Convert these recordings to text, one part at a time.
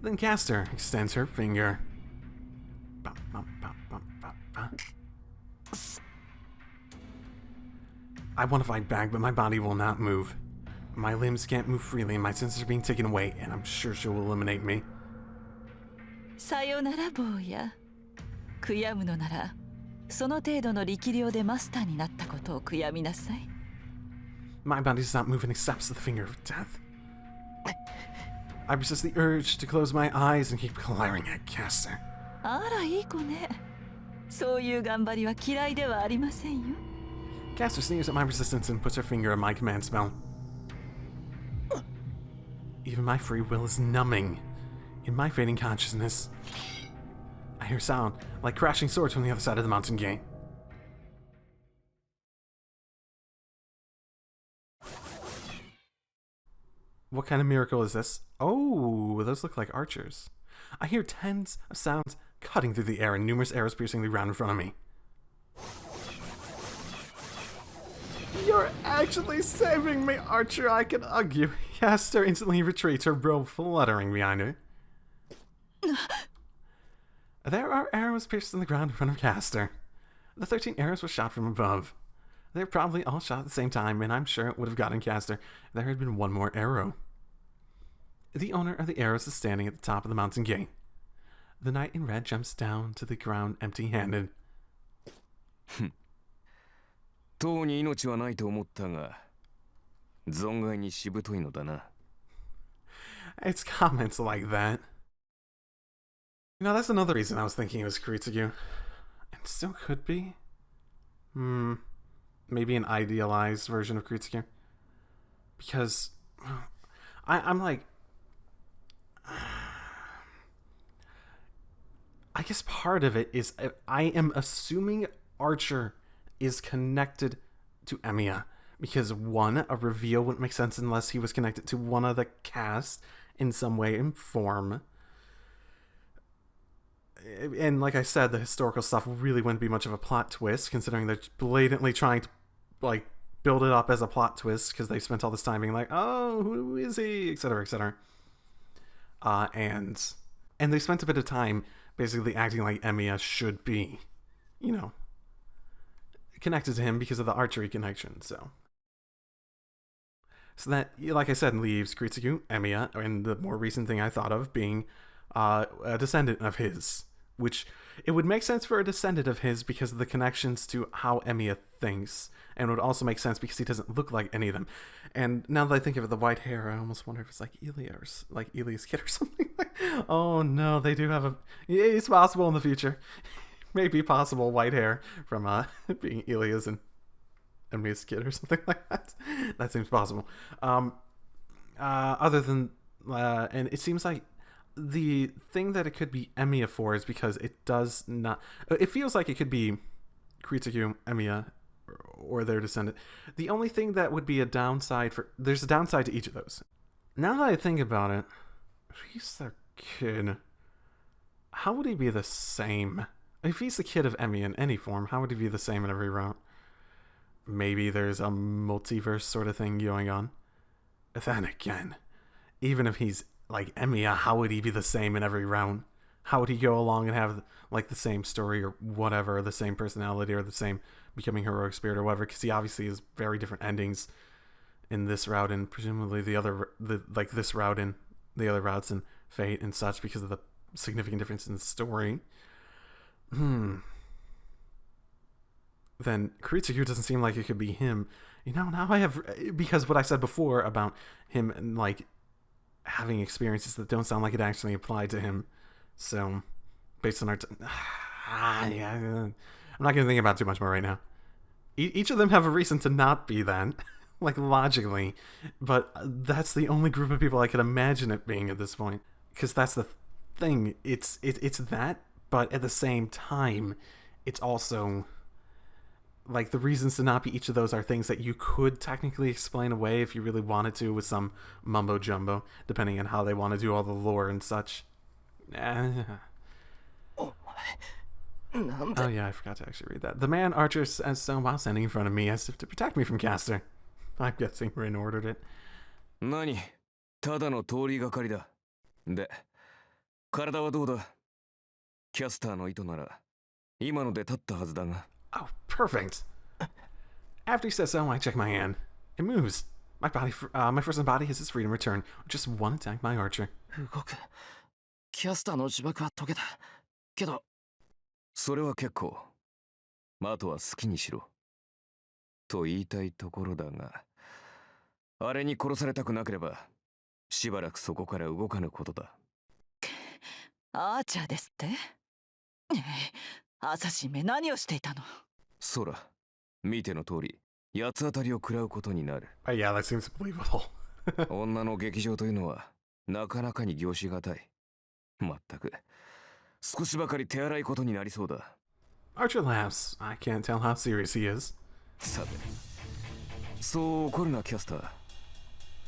Then Caster extends her finger. I want to fight back, but my body will not move. My limbs can't move freely, and my senses are being taken away, and I'm sure she'll eliminate me. さよなら坊や。悔やむのなら、その程度の力量でマスターになったことを悔やみなさい。My body does not move and accepts the finger of death. I resist the urge to close my eyes and keep glaring at Caster. あら、いい子ね。そういう頑張りは嫌いではありませんよ。Caster sneers at my resistance and puts her finger on my command spell. Even my free will is numbing. In my fading consciousness, I hear sound like crashing swords from the other side of the mountain gate. What kind of miracle is this? Oh, those look like archers. I hear tens of sounds cutting through the air and numerous arrows piercing the ground in front of me. You're actually saving me, Archer, I can hug you. Caster instantly retreats, her robe fluttering behind her. There are arrows pierced in the ground in front of Caster. The 13 arrows were shot from above. They're probably all shot at the same time, and I'm sure it would have gotten Caster if there had been one more arrow. The owner of the arrows is standing at the top of the mountain gate. The knight in red jumps down to the ground empty-handed. とうに命はないと思ったが、存外にしぶといのだな。It's comments like that. You know, that's another reason I was thinking it was Kuritsugu. And still could be. Maybe an idealized version of Kuritsugu. Because I'm like, I guess part of it is I am assuming Archer is connected to Emiya. Because one, a reveal wouldn't make sense unless he was connected to one of the cast in some way and form. And like I said, the historical stuff really wouldn't be much of a plot twist, considering they're blatantly trying to like build it up as a plot twist because they spent all this time being like, oh, who is he, etc., etc. And they spent a bit of time basically acting like Emiya should be, you know, connected to him because of the archery connection. So that, like I said, leaves Kuritsugu, Emiya, and the more recent thing I thought of being a descendant of his. Which, it would make sense for a descendant of his because of the connections to how Emiya thinks. And it would also make sense because he doesn't look like any of them. And now that I think of it, the white hair, I almost wonder if it's like Elia or like Elia's kid or something. Oh no, they do have a... It's possible in the future. Maybe possible white hair from being Elia's and Emiya's kid or something like that. That seems possible. Other than... and it seems like the thing that it could be Emiya for is because it does not... It feels like it could be Kuritsugu, Emiya, or their descendant. The only thing that would be a downside for... There's a downside to each of those. Now that I think about it, if he's their kid, how would he be the same? If he's the kid of Emiya in any form, how would he be the same in every route? Maybe there's a multiverse sort of thing going on. Then again, even if he's like Emiya, how would he be the same in every round? How would he go along and have like the same story or whatever, or the same personality or the same becoming heroic spirit or whatever? Because he obviously has very different endings in this route and presumably this route and the other routes and Fate and such because of the significant difference in the story. Then Kuritsugu doesn't seem like it could be him. You know, now I have... Because what I said before about him, like, having experiences that don't sound like it actually applied to him. So, based on our... yeah, I'm not going to think about it too much more right now. Each of them have a reason to not be that. Like, logically. But that's the only group of people I could imagine it being at this point. Because that's the thing. It's that, but at the same time, it's also... Like, the reasons to not be each of those are things that you could technically explain away if you really wanted to with some mumbo-jumbo, depending on how they want to do all the lore and such. なんで Oh yeah, I forgot to actually read that. The man Archer says so while standing in front of me as if to protect me from Caster. I'm guessing Rin ordered it. 何ただの通りがかりだ。で、体はどうだキャスターの意図なら、今ので立ったはずだが。Oh, perfect. After he says so, I check my hand. It moves. My frozen body has its freedom return. Just one attack by Archer. 動く。キャスターの呪縛は解けた。けど、それは結構。あとは好きにしろ。と言いたいところだが、あれに殺されたくなければ、しばらくそこから動かぬことだ。アーチャーですって？アサシンめ何をしていたの？そら、見ての通り、八つ当たりを食らうことになる。Oh yeah, that seems believable. 女の劇場というのは、なかなかに凝しがたい。まったく、少しばかり手荒いことになりそうだ。Archer laughs. I can't tell how serious he is. さて、そう怒るなキャスター。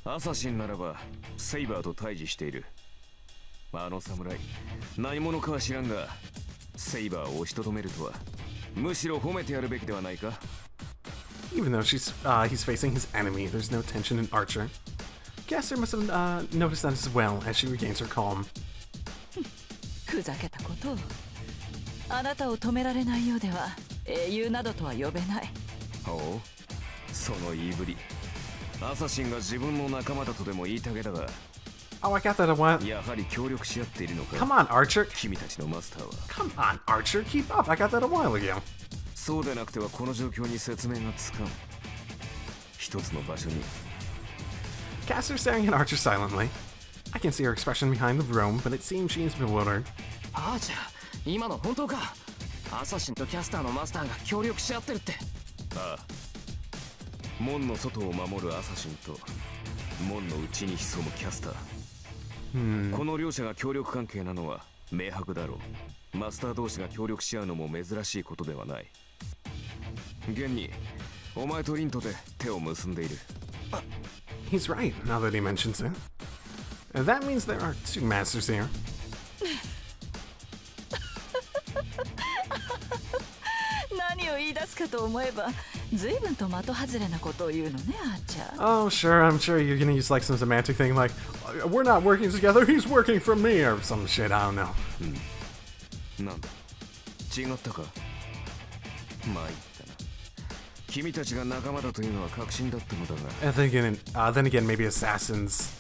アサシンならば、セイバーと対峙している。あの侍、何者かは知らんが、セイバーを押しとどめるとは、むしろ褒めてやるべきではないか。Even though he's facing his enemy, there's no tension in Archer. Caster must have noticed that as well as she regains her calm. ふざけたことを。あなたを止められないようでは英雄などとは呼べない。ほう、その言いぶり。アサシンが自分の仲間だとでも言いたげだが、 Oh, I got that a while. やはり協力し合っているのか。Come on, Archer. 君たちのマスターは。 Come on, Archer. Keep up. I got that a while ago. そうでなくてはこの状況に説明がつかん。一つの場所に。Caster staring at Archer silently. I can see her expression behind the room, but it seems she is bewildered. アーチャー、今の本当か？アサシンとキャスターのマスターが協力し合ってるって。ああ。門の外を守るアサシンと門の内に潜むキャスター、この両者が協力関係なのは明白だろう。マスター同士が協力し合うのも珍しいことではない。現にお前とリントで手を結んでいる。He's right, now that he mentions it. That means there are two masters here. 何を言い出すかと思えば随分と的外れなことを言うのね、アーチャー。 Oh, sure, I'm sure you're gonna use like some semantic thing like, we're not working together, he's working for me, or some shit, I don't know. なんだ違ったか。まあいったな。君たちが仲間だというのは確信だったのだが。And then again, maybe assassins,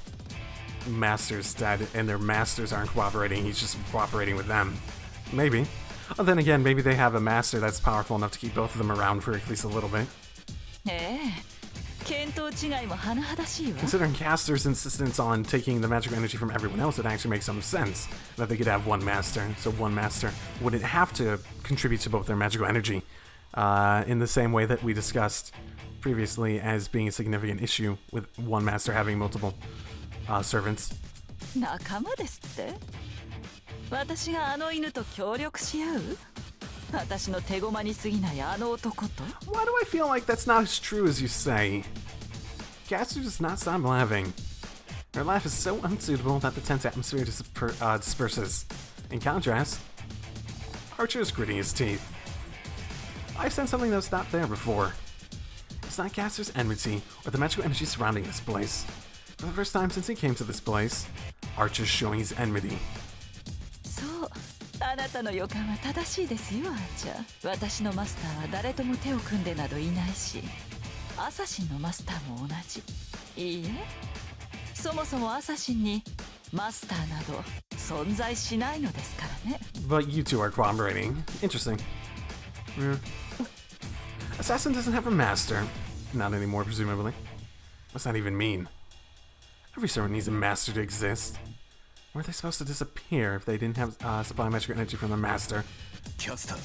masters dead, and their masters aren't cooperating, he's just cooperating with them. Maybe. Then again, maybe they have a master that's powerful enough to keep both of them around for at least a little bit. 見当違いも甚だしいわ。 Considering Caster's insistence on taking the magical energy from everyone else, it actually makes some sense that they could have one master. So one master wouldn't have to contribute to both their magical energy in the same way that we discussed previously as being a significant issue with one master having multiple servants. 仲間ですって？私があの犬と協力し合う？私の手駒に過ぎないあの男と？ Why do I feel like that's not as true as you say? Caster does not stop laughing. Her laugh is so unsuitable that the tense atmosphere disperses. In contrast, Archer is gritting his teeth. I've sensed something that was not there before. It's not Caster's enmity or the magical energy surrounding this place. For the first time since he came to this place, Archer's showing his enmity. そう、あなたの予感は正しいですよ、アーチャー。私のマスターは誰とも手を組んでなどいないし、アサシンのマスターも同じ。いいえ、そもそもアサシンにマスターなど存在しないのですからね。But you two are cooperating. Interesting. Yeah. Assassin doesn't have a master. Not anymore, presumably. What's that even mean? Every servant needs a master to exist. Were they supposed to disappear if they didn't have supply magical energy from their master? キャスター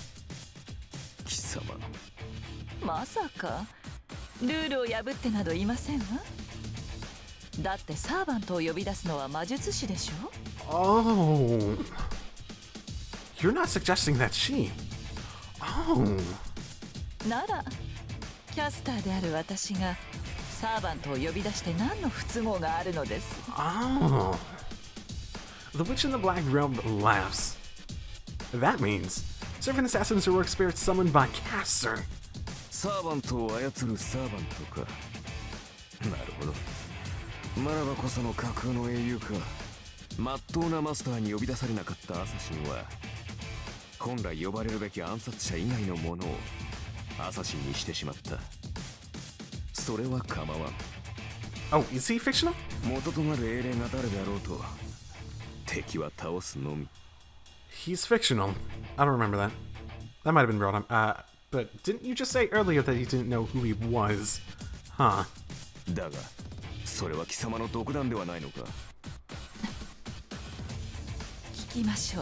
貴様。まさかルールを破ってなどいませんわ。だってサーバントを呼び出すのは魔術師でしょ。 Oh. You're not suggesting that she... Oh. ならキャスターである私がサーバントを呼び出して何の不都合があるのです。 Oh. The witch in the black robe laughs. That means Servant assassins are work spirits summoned by Caster. サーバントを操るサーバントか。なるほど。ならばこその架空の英雄か。まっとうなマスターに呼び出されなかったアサシンは、本来呼ばれるべき暗殺者以外のものをアサシンにしてしまった。それは構わん。Oh, is he fictional? 元となる英霊が誰であろうと、敵は倒すのみ。He's fictional. I don't remember that. That might have been brought up. But didn't you just say earlier that you didn't know who he was? Huh. だが、それは貴様の独断ではないのか。聞きましょ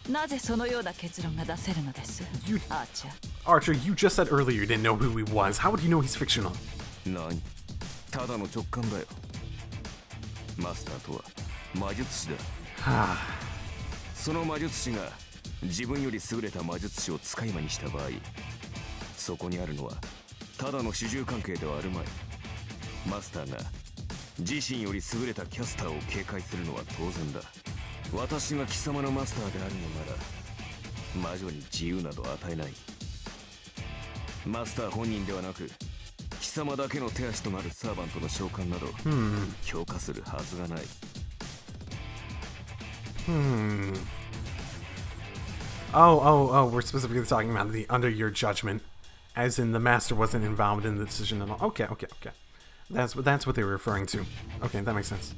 う。なぜそのような結論が出せるのです You- アーチャー。 Archer, you just said earlier you didn't know who he was. How would you know he's fictional? 何？ただの直感だよ。マスターとは魔術師だ。その魔術師が自分より優れた魔術師を使い魔にした場合、そこにあるのはただの主従関係ではあるまい。マスターが自身より優れたキャスターを警戒するのは当然だ。私が貴様のマスターであるのなら魔女に自由など与えない。マスター本人ではなく貴様だけの手足となるサーバントの召喚など強化するはずがない。Oh, we're specifically talking about the under your judgment, as in the master wasn't involved in the decision at all. Okay. That's what they were referring to. Okay, that makes sense.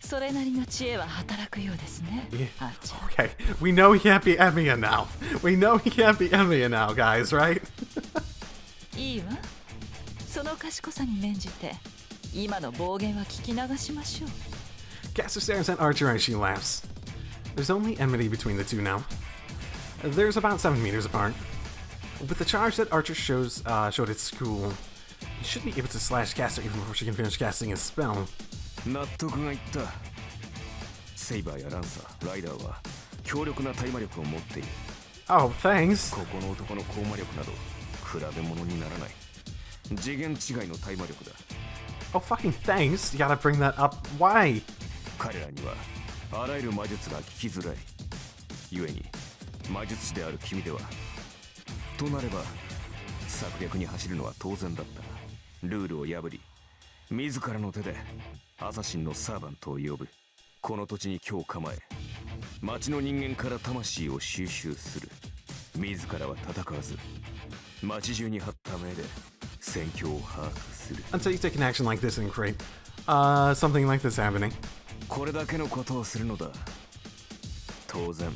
それなりの知恵は働くようですね、 Yeah. アーチャー。 Okay, we know he can't be Emiya now. We know he can't be Emiya now, guys, right? いいわ。その賢さに免じて今の暴言は聞き流しましょう。 Caster stares at Archer as she laughs. There's only enmity between the two now. There's about 7 meters apart. With the charge that Archer showed at school, he should be able to slash Caster even before she can finish casting his spell. 納得がいった。セイバーやランサー、ライダーは強力な対魔力を持っている。 Oh, thanks. ここの男の高魔力など比べ物にならない。次元違いの対魔力だ。 Oh, fucking thanks. You gotta bring that up. Why? 彼らにはあらゆる魔術が効きづらい。故に魔術師である君では。となれば策略に走るのは当然だった。ルールを破り自らの手でアサシンのサーバントを呼ぶ。この土地に居を構え町の人間から魂を収集する。自らは戦わず町中に張った目で戦況を把握する。 Until you take an action like this and create something like this happening. これだけのことをするのだ。当然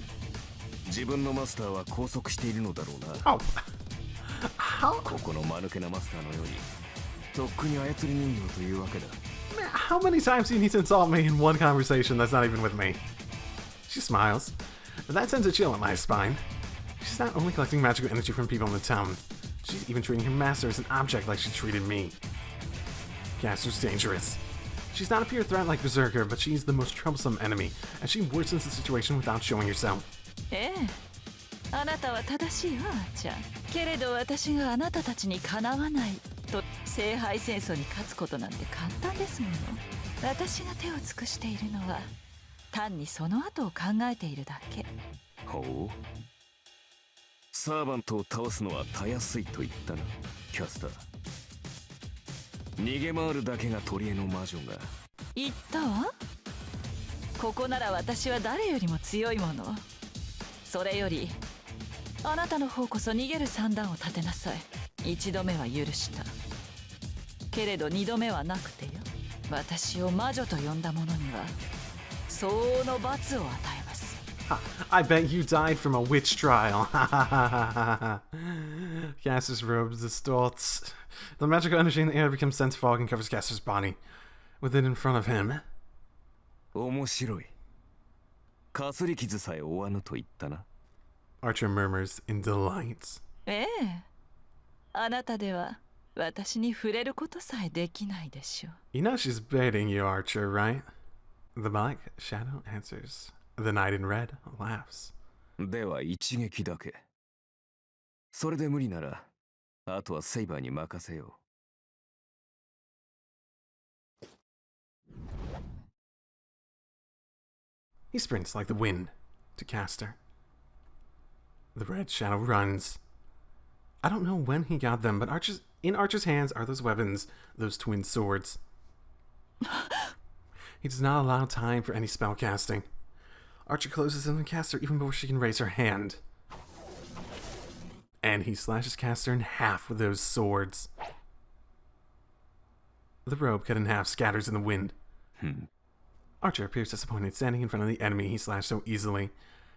自分のマスターは拘束しているのだろうな。 Oh. How? ここの間抜けなマスターのようにとっくに操り人形というわけだ。 Man, how many times do you need to insult me in one conversation that's not even with me? She smiles. That sends a chill up my spine. She's not only collecting magical energy from people in the town, she's even treating her master as an object like she treated me. Caster's dangerous. She's not a pure threat like Berserker, but she's the most troublesome enemy, and she worsens the situation without showing herself. ええ、あなたは正しいわ、アーチャー。けれど私があなたたちにかなわないと聖杯戦争に勝つことなんて簡単ですもの。私が手を尽くしているのは単にその後を考えているだけ。ほう。サーバントを倒すのはたやすいと言ったな、キャスター。逃げ回るだけが取り柄の魔女が。言ったわ。ここなら私は誰よりも強いもの。それよりあなたの方こそ逃げる算段を立てなさい。一度目は許した。けれど二度目はなくてよ。私を魔女と呼んだ者には相応の罰を与えます。 I bet you died from a witch trial. Caster's robes distorts. The magical energy in the air becomes dense fog and covers Caster's body. With it in front of him. 面白い。かすり傷さえ負わぬと言ったな。 Archer murmurs in delight. ええ、あなたでは私に触れることさえできないでしょう。 You know she's baiting you, Archer, right? The black shadow answers. The knight in red laughs. では一撃だけ。それで無理なら、あとはセイバーに任せよう。 He sprints like the wind. to caster. The red shadow runs. I don't know when he got them, but in Archer's hands are those weapons, those twin swords. He does not allow time for any spell casting. Archer closes in on Caster even before she can raise her hand. And he slashes Caster in half with those swords. The robe cut in half scatters in the wind. Archer appears disappointed, standing in front of the enemy he slashed so easily.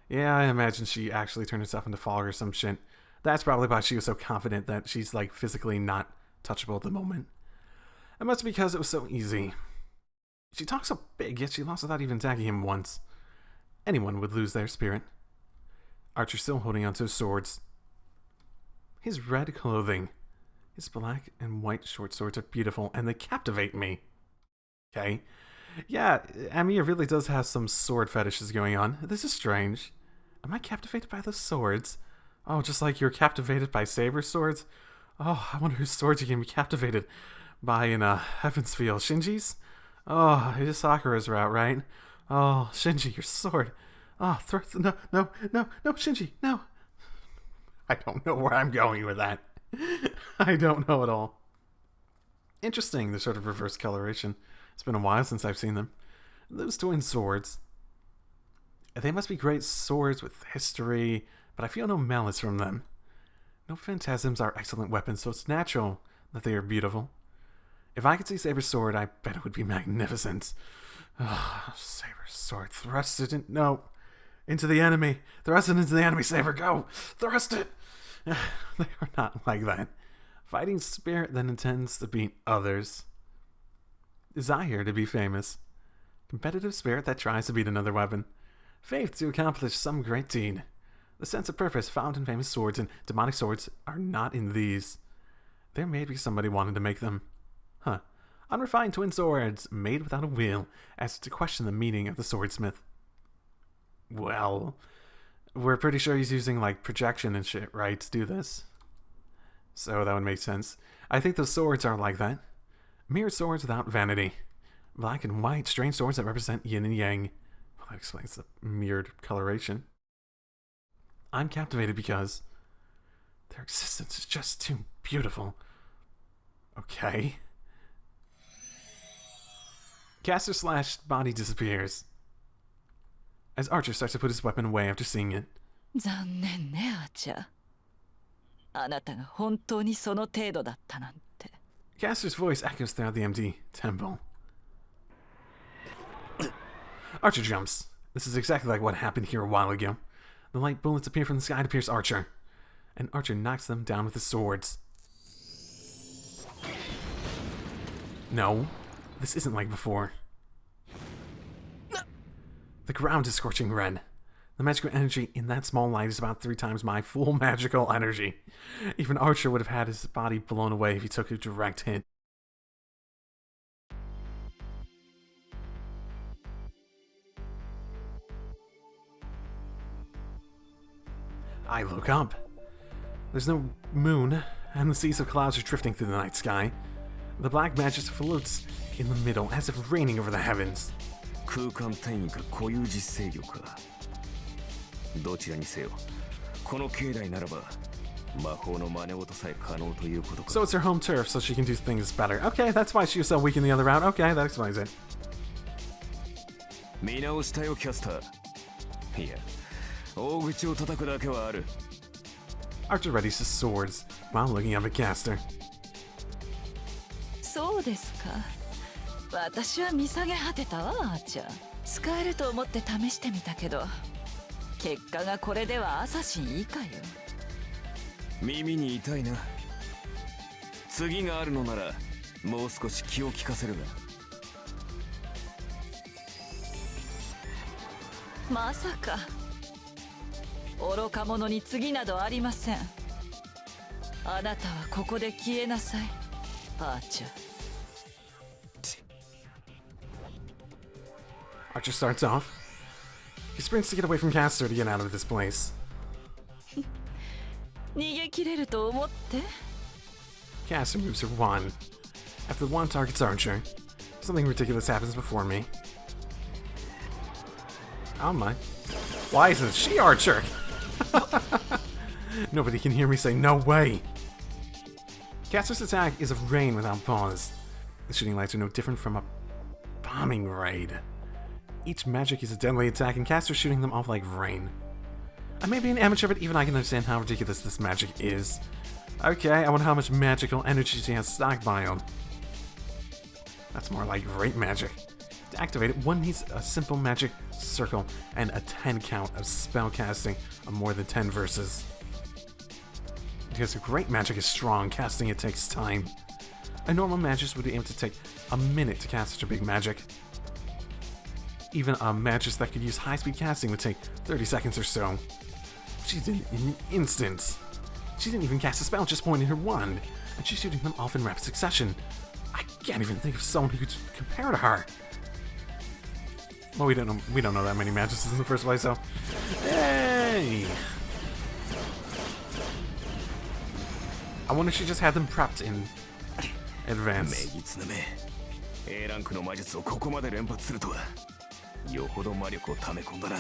Yeah, I imagine she actually turned herself into fog or some shit. That's probably why she was so confident that she's like physically not touchable at the moment. It must be because it was so easy. She talks so big, yet she lost without even attacking him once. Anyone would lose their spirit. Archer's still holding onto his swords. His red clothing. His black and white short swords are beautiful, and they captivate me. Okay. Yeah, Amiya really does have some sword fetishes going on. This is strange. Am I captivated by the swords? Oh, just like you're captivated by Saber swords? Oh, I wonder whose swords you can be captivated by in Heaven's Feel. Shinji's? Oh, it is Sakura's route, right? Oh, Shinji, your sword. Oh, no, Shinji, no. I don't know where I'm going with that. I don't know at all. Interesting, the sort of reverse coloration. It's been a while since I've seen them. Those twin swords. They must be great swords with history, but I feel no malice from them. No phantasms are excellent weapons, so it's natural that they are beautiful. If I could see Saber's sword, I bet it would be magnificent. Oh, Saber's sword. Thrust it in. No. Into the enemy. Thrust it into the enemy, Saber. Go. Thrust it. They are not like that. Fighting spirit that intends to beat others. Desire to be famous. Competitive spirit that tries to beat another weapon. Faith to accomplish some great deed. The sense of purpose found in famous swords and demonic swords are not in these. There may be somebody wanted to make them. Huh. Unrefined twin swords, made without a will, as to question the meaning of the swordsmith. Well, we're pretty sure he's using, like, projection and shit, right, to do this. So that would make sense. I think those swords are like that. Mirrored swords without vanity. Black and white, strange swords that represent yin and yang. Well, that explains the mirrored coloration. I'm captivated because their existence is just too beautiful. Okay. Caster slashed body disappears. As Archer starts to put his weapon away after seeing it. 残念ね、アーチャー。あなたが本当にその程度だったなんて。Caster's voice echoes throughout the empty temple. Archer jumps. This is exactly like what happened here a while ago. The light bullets appear from the sky to pierce Archer. And Archer knocks them down with his swords. No, this isn't like before. The ground is scorching red. The magical energy in that small light is about 3 times my full magical energy. Even Archer would have had his body blown away if he took a direct hit. I look up. There's no moon, and the seas of clouds are drifting through the night sky. The black magic floats in the middle, as if raining over the heavens. 空間転移か固有実制御か。どちらにせよ、この境内ならば魔法の真似事さえ可能ということか。 So it's her home turf, so she can do things better. Okay, that's why she was so weak in the other round. Okay, that explains it. 見直したよ、キャスター。いや、大口を叩くだけはある。 Archer readies his swords while looking up at Caster. そうですか。私は見下げ果てたわ、アーチャー。使えると思って試してみたけど、結果がこれではアサシン以下よ。耳に痛いな。次があるのならもう少し気を利かせるが。まさか愚か者に次などありません。あなたはここで消えなさい、アーチャー。Archer starts off. He sprints to get away from Caster to get out of this place. 逃げ切れると思って。 Caster moves her wand. After the wand targets Archer, something ridiculous happens before me. Oh my. Why isn't she Archer? Nobody can hear me say no way. Caster's attack is a rain without pause. The shooting lights are no different from a bombing raid. Each magic is a deadly attack, and Caster's shooting them off like rain. I may be an amateur, but even I can understand how ridiculous this magic is. Okay, I wonder how much magical energy she has stockpiled. That's more like great magic. To activate it, one needs a simple magic circle and a 10 count of spell casting on more than 10 verses. Because great magic is strong, casting it takes time. A normal magist would be able to take a minute to cast such a big magic. Even a magist that could use high-speed casting would take 30 seconds or so. She did it in an instant. She didn't even cast a spell, just pointing her wand, and she's shooting them off in rapid succession. I can't even think of someone who could compare to her. Well, we don't know that many magists in the first place, so hey! I wonder if she just had them prepped in advance. A ランクの魔術をここまで連発するとはよほど魔力を溜め込んだな。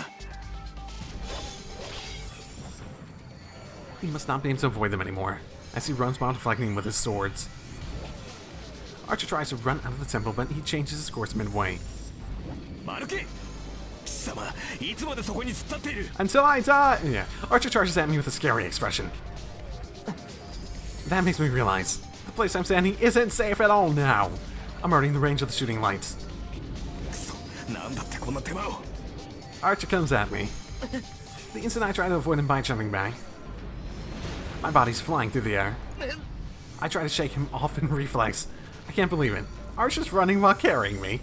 He must not be able to avoid them anymore, as he runs while deflecting with his swords. Archer tries to run out of the temple, but he changes his course midway. Until I die! Yeah, Archer charges at me with a scary expression. That makes me realize the place I'm standing isn't safe at all now. I'm already in the range of the shooting lights. Archer comes at me. The instant I try to avoid him by jumping back, my body's flying through the air. I try to shake him off in reflex. I can't believe it. Archer's running while carrying me.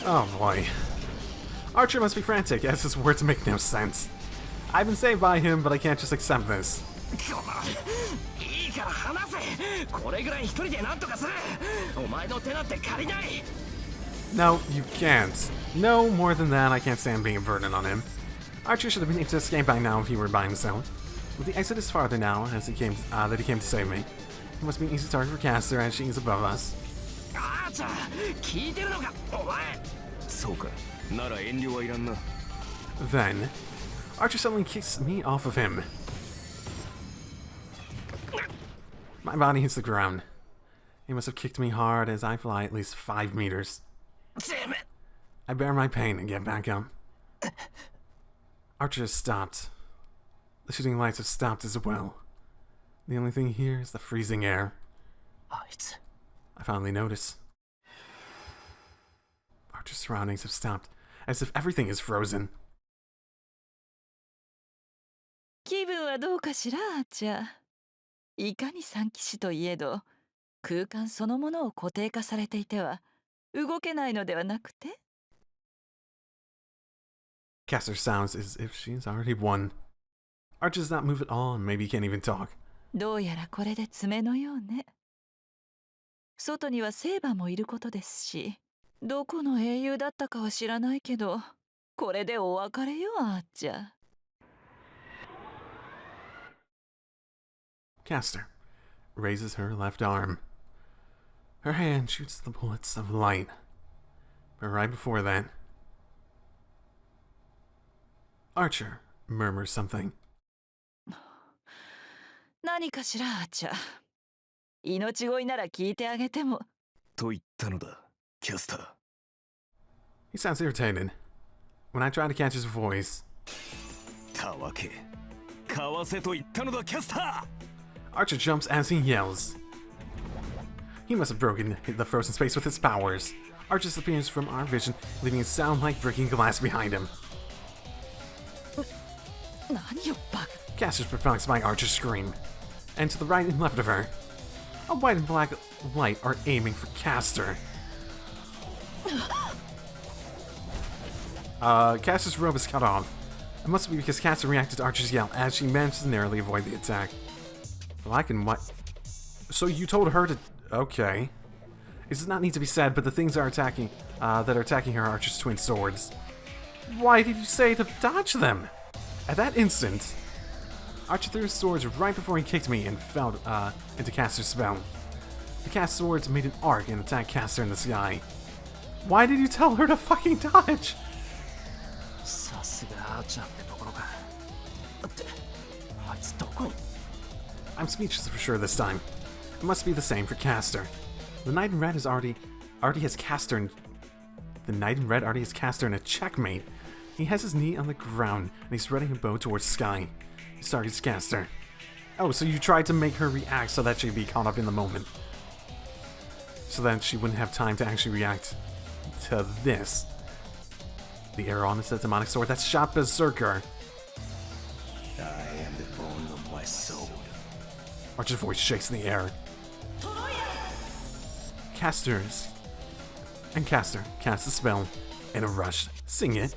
Oh boy. Archer must be frantic, as his words make no sense. I've been saved by him, but I can't just accept this. No, you can't. No more than that, I can't stand being a burden on him. Archer should have been able to escape by now if he were by himself. But the exit is farther now, as he came to save me. He must be an easy target for Caster, as she is above us. Then, Archer suddenly kicks me off of him. My body hits the ground. He must have kicked me hard as I fly at least 5 meters. Damn it! I bear my pain and get back up. Archer has stopped. The shooting lights have stopped as well. The only thing here is the freezing air. I finally notice. Archer's surroundings have stopped, as if everything is frozen. 気分はどうかしら、アーチャー。いかに三騎士といえど、空間そのものを固定化されていては動けないのではなくて？ Caster sounds as if she's already won. Archer does not move at all, and maybe can't even talk. どうやらこれで爪のようね。外にはセーバーもいることですし、どこの英雄だったかは知らないけど、これでお別れよ、アーチャー。Caster raises her left arm. Her hand shoots the bullets of light. But right before that, Archer murmurs something. 何かしら、アーチャー。命乞いなら聞いてあげても。と言ったのだ、キャスター。He sounds irritated. When I try to catch his voice, たわけ、かわせと言ったのだ、キャスター。 Archer jumps as he yells. He must have broken the frozen space with his powers. Archer disappears from our vision, leaving a sound like breaking glass behind him. 何よ、バカ。 Caster's perplexed by Archer's scream. And to the right and left of her, a white and black light are aiming for Caster. Caster's robe is cut off. It must be because Caster reacted to Archer's yell as she managed to narrowly avoid the attack. Well, I can what? So you told her to... Okay. It does not need to be said, but the things that are attacking her are Archer's twin swords. Why did you say to dodge them? At that instant, Archer threw his swords right before he kicked me and fell into Caster's spell. The cast swords made an arc and attacked Caster in the sky. Why did you tell her to fucking dodge? I'm speechless for sure this time. It must be the same for Caster. The Knight in Red already has Caster in... The Knight in Red already has Caster in a checkmate. He has his knee on the ground, and he's running a bow towards sky. He targets Caster. Oh, so you tried to make her react so that she'd be caught up in the moment. So that she wouldn't have time to actually react to this. The arrow on the demonic sword that's shot Berserker. I am the bone of my soul. Archer's voice shakes in the air. Caster casts a spell in a rush. Sing it.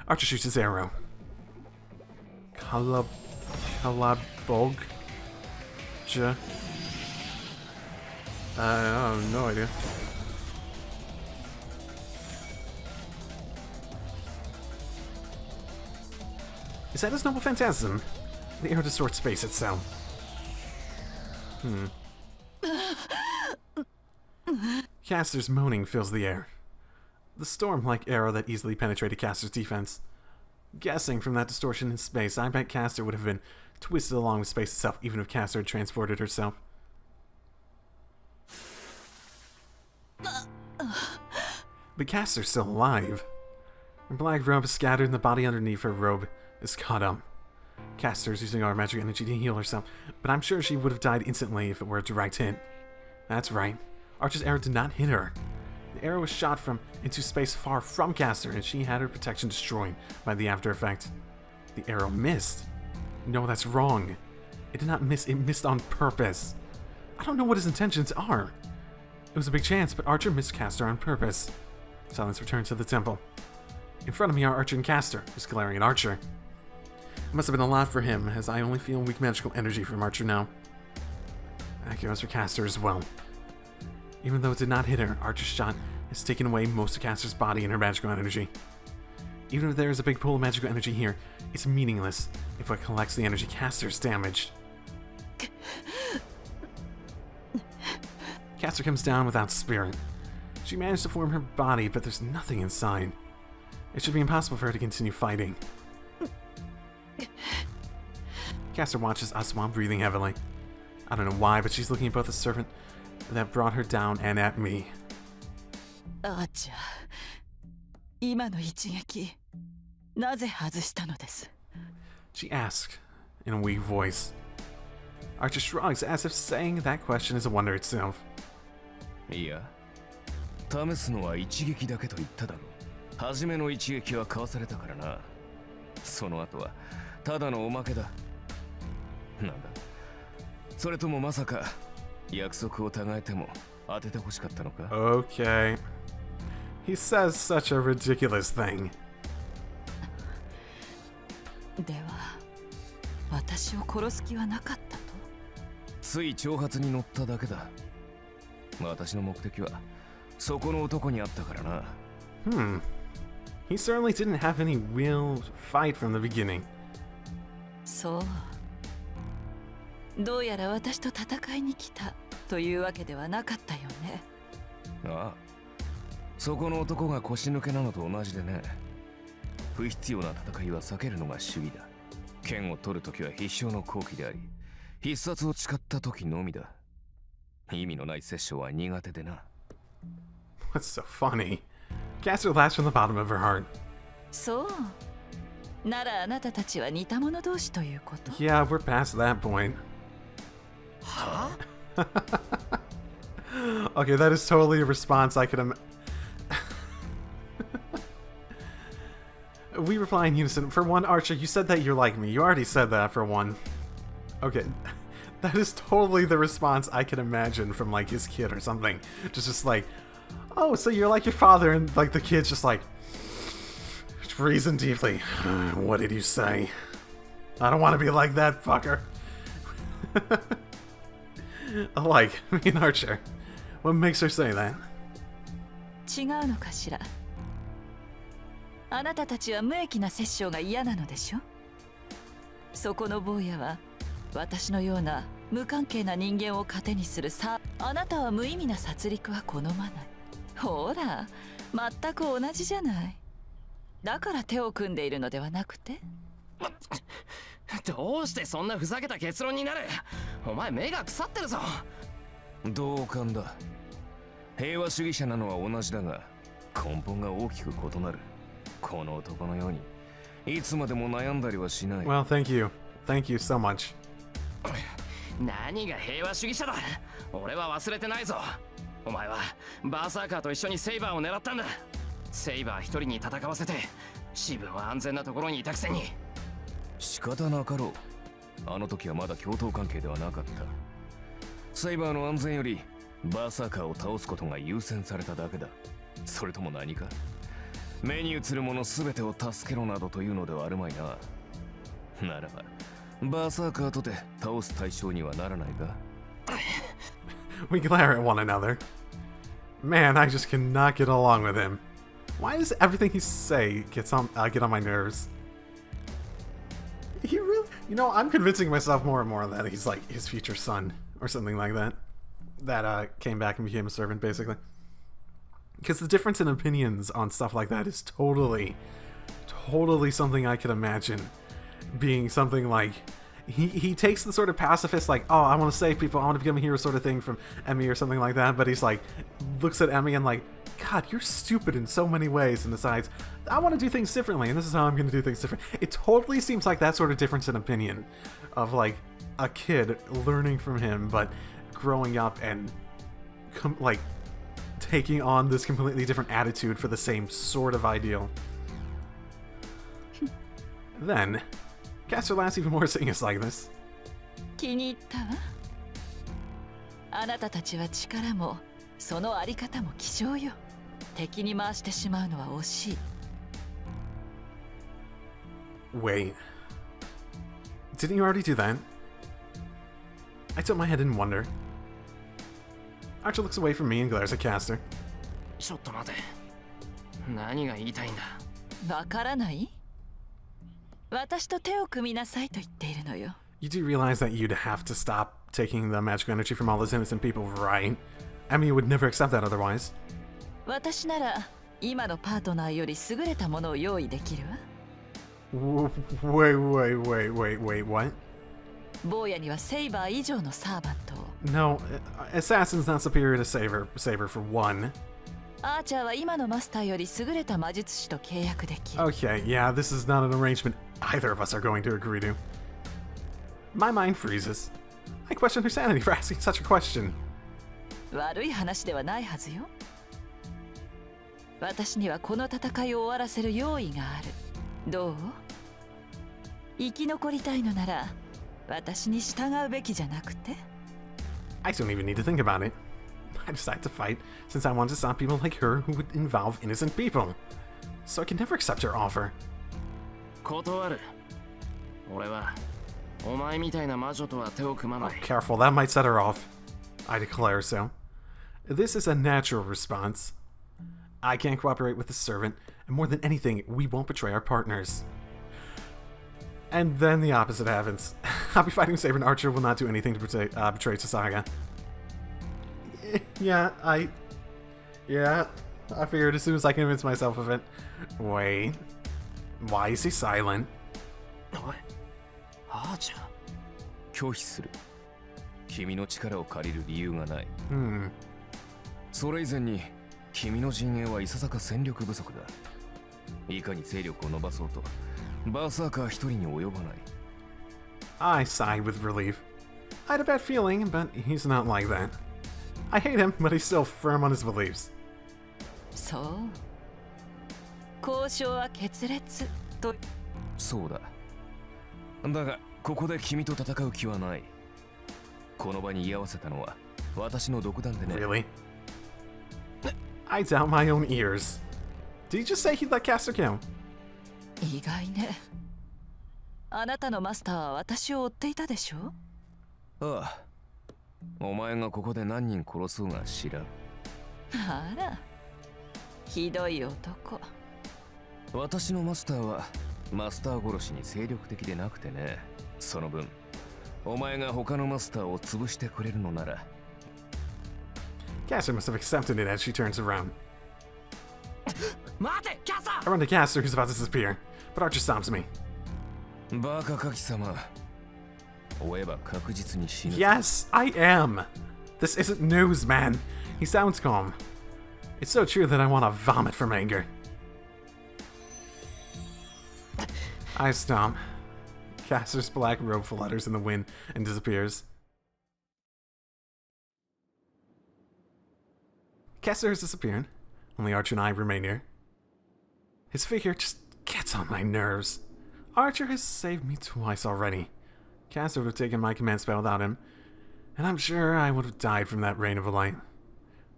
Archer shoots his arrow. Kalabog. I have no idea. Is that his noble phantasm? The arrow distorts space itself. Caster's moaning fills the air. The storm-like arrow that easily penetrated Caster's defense. Guessing from that distortion in space, I bet Caster would have been twisted along with space itself even if Caster had transported herself. But Caster's still alive. Her black robe is scattered and the body underneath her robe is caught up. Caster's using our magic energy to heal herself, but I'm sure she would have died instantly if it were a direct hit. That's right. Archer's arrow did not hit her. The arrow was shot into space far from Caster, and she had her protection destroyed by the after effect. The arrow missed. No, that's wrong. It did not miss, it missed on purpose. I don't know what his intentions are. It was a big chance, but Archer missed Caster on purpose. Silence returned to the temple. In front of me are Archer and Caster, who's glaring at Archer. It must have been a lot for him, as I only feel weak magical energy from Archer now. That goes for Caster as well. Even though it did not hit her, Archer's shot has taken away most of Caster's body and her magical energy. Even if there is a big pool of magical energy here, it's meaningless if what collects the energy Caster's damaged. Caster comes down without spirit. She managed to form her body, but there's nothing inside. It should be impossible for her to continue fighting. Caster watches us while breathing heavily. I don't know why, but she's looking at both the servant that brought her down and at me. Archer, 今の一撃、なぜ外したのです? She asked in a weak voice. Archer shrugs as if saying that question is a wonder itself. いや、試すのは一撃だけと言っただろう。初めの一撃はかわされたからな。その後はただのおまけだ。なんだ。それともまさか約束を違えても当てて欲しかったのか? Okay. He says such a ridiculous thing. では、私を殺す気はなかったと? つい挑発に乗っただけだ。私の目的はそこの男にあったからな。He certainly didn't have any real fight from the beginning. そう。どうやら私と戦いに来たというわけではなかったよね。ああ、そこの男が腰抜けなのと同じでね。不必要な戦いは避けるのが主義だ。剣を取るときは必勝の好機であり、必殺を誓ったときのみだ。意味のない殺生は苦手でな。What's so funny? Caster laughs from the bottom of her heart. そう。ならあなたたちは似た者同士ということ。Yeah, we're past that point. Huh? Okay, that is totally a response I could We reply in unison. For one, Archer, you said that you're like me. You already said that for one. Okay. That is totally the response I can imagine from like his kid or something. Just like, oh, so you're like your father, and like the kid's just like Reason deeply. What did you say? I don't want to be like that fucker. Like, me and Archer. What makes her say that? 違うのかしら。あなたたちは無益な殺生が嫌なのでしょ。そこの坊やは私のような無関係な人間を糧にするさ。あなたは無意味な殺戮は好まない。ほら、全く同じじゃない。だから手を組んでいるのではなくて。どうしてそんなふざけた結論になる。お前目が腐ってるぞ。同感だ。平和主義者なのは同じだが根本が大きく異なる。この男のようにいつまでも悩んだりはしない。 Well, thank you. Thank you so much. 何が平和主義者だ。俺は忘れてないぞ。お前はバーサーカーと一緒にセイバーを狙ったんだ。セイバー一人に戦わせて自分は安全なところにいたくせに。仕方なかろう。あの時はまだ共闘関係ではなかった。セイバーの安全よりバーサーカーを倒すことが優先されただけだ。それとも何か目に映るもの全てを助けろなどというのではあるまいな。ならばバーサーカーとて倒す対象にはならないか。We glare at one another. Man, I just cannot get along with him. Why does everything he say get on my nerves? He really, I'm convincing myself more and more that he's like his future son or something like that. That came back and became a servant, basically. Because the difference in opinions on stuff like that is totally something I could imagine being something like he takes the sort of pacifist, like, oh, I want to save people, I want to become a hero sort of thing from Emmy or something like that, but he's like, looks at Emmy and like, God, you're stupid in so many ways, and decides, I want to do things differently, and this is how I'm going to do things different. It totally seems like that sort of difference in opinion of like a kid learning from him, but growing up and like taking on this completely different attitude for the same sort of ideal. Then, Caster laughs even more seeing us like this. 気に入ったわ。あなたたちは力もそのあり方も希少よ。敵に回してしまうのは惜しい。Wait. Didn't you already do that? I tilt my head in wonder. Archer looks away from me and glares at Caster. ちょっと待て。何が言いたいんだ。わからない？私と手を組みなさいと言っているのよ。You do realize that you'd have to stop taking the magical energy from all those innocent people, right? Emmy would never accept that otherwise. 私なら今のパートナーより優れたものを用意できるわ。Wait, what? 坊やにはセイバー以上のサーバントを。No, Assassin's not superior to Saber for one. アーチャーは今のマスターより優れた魔術師と契約できる。Okay, yeah, this is not an arrangement either of us are going to agree to. My mind freezes. I question her sanity for asking such a question. 悪い話ではないはずよ。私にはこの戦いを終わらせる用意がある。どう？生き残りたいのなら私に従うべきじゃなくて？ I don't even need to think about it. I decide to fight since I want to stop people like her who would involve innocent people. So I can never accept her offer. 断る。俺はお前みたいな魔女とは手を組まない。Careful, that might set her off. I declare so. This is a natural response. I can't cooperate with the servant, and more than anything, we won't betray our partners. And then the opposite happens. I'll be fighting Saber and Archer will not do anything to betray Sasaga. Yeah, I figured as soon as I convinced myself of it. Wait, why is he silent? おい、アーチャー。拒否する。君の力を借りる理由がない。それ以前に君の陣営はいささか戦力不足だ。いかに勢力を伸ばそうとバーサーカー一人に及ばない。I sighed with relief. I had a bad feeling, but he's not like that. I hate him, but he's still firm on his beliefs. そう。交渉は決裂と。そうだ。だがここで君と戦う気はない。この場に居合わせたのは私の独断でね。Really? I doubt my own ears. Did he just say he'd let Caster kill? 意外ね。あなたのマスターは私を追っていたでしょ。ああ、お前がここで何人殺そうが知らん。あら、ひどい男。私のマスターはマスター殺しに精力的でなくてね。その分お前が他のマスターを潰してくれるのなら。 Caster must have accepted it as she turns around. 待て、キャスタ I ー。 run to Caster, who's about to disappear, but Archer stops me. バカカキ様、追えば確実に死ぬ。 Yes, I am. This isn't news, man. He sounds calm. It's so true that I want to vomit from anger. I stomp. Caster's black robe flutters in the wind and disappears. Caster has disappeared. Only Archer and I remain here. His figure just gets on my nerves. Archer has saved me twice already. Caster would have taken my command spell without him, and I'm sure I would have died from that rain of light.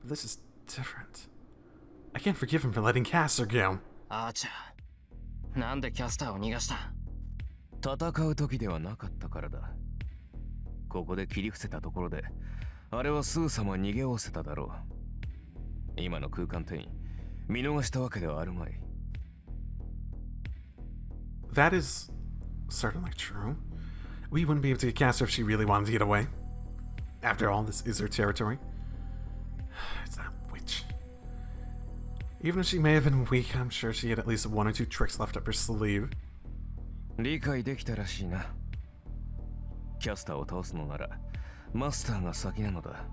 But this is different. I can't forgive him for letting Caster go. アーチャー、なんでキャスターを逃がした？戦う時ではなかったからだ。ここで切り伏せたところであれはすぐさま逃げおせただろう。今の空間転移見逃したわけではあるまい。 That is certainly true. We wouldn't be able to get Caster if she really wanted to get away. After all, this is her territory. It's that witch. Even if she may have been weak, I'm sure she had at least one or two tricks left up her sleeve. 理解できたらしいな。キャスターを倒すのならマスターが先なのだ。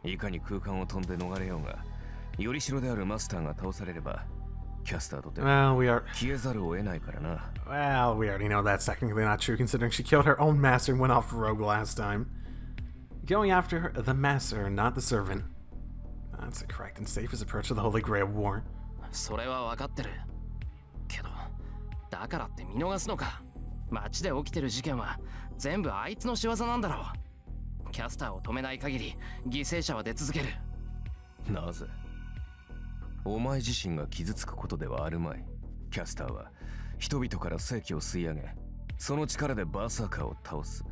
いかに空間を飛んで逃れようが、よりしろであるマスターが倒されればキャスターとて Well, 消えざるを得ないからな。 Well, we already know that's technically not true considering she killed her own master and went off rogue last time. Going after the master, not the servant. That's the correct and safest approach to the Holy Grail war. それは分かってる。けど、だからって見逃すのか。街で起きてる事件は全部あいつの仕業なんだろう。キャスターを止めない限り犠牲者は出続ける。なぜ？お前自身が傷つくことではあるまい。キャスターは人々から正気を吸い上げ、その力でバーサーカーを倒す。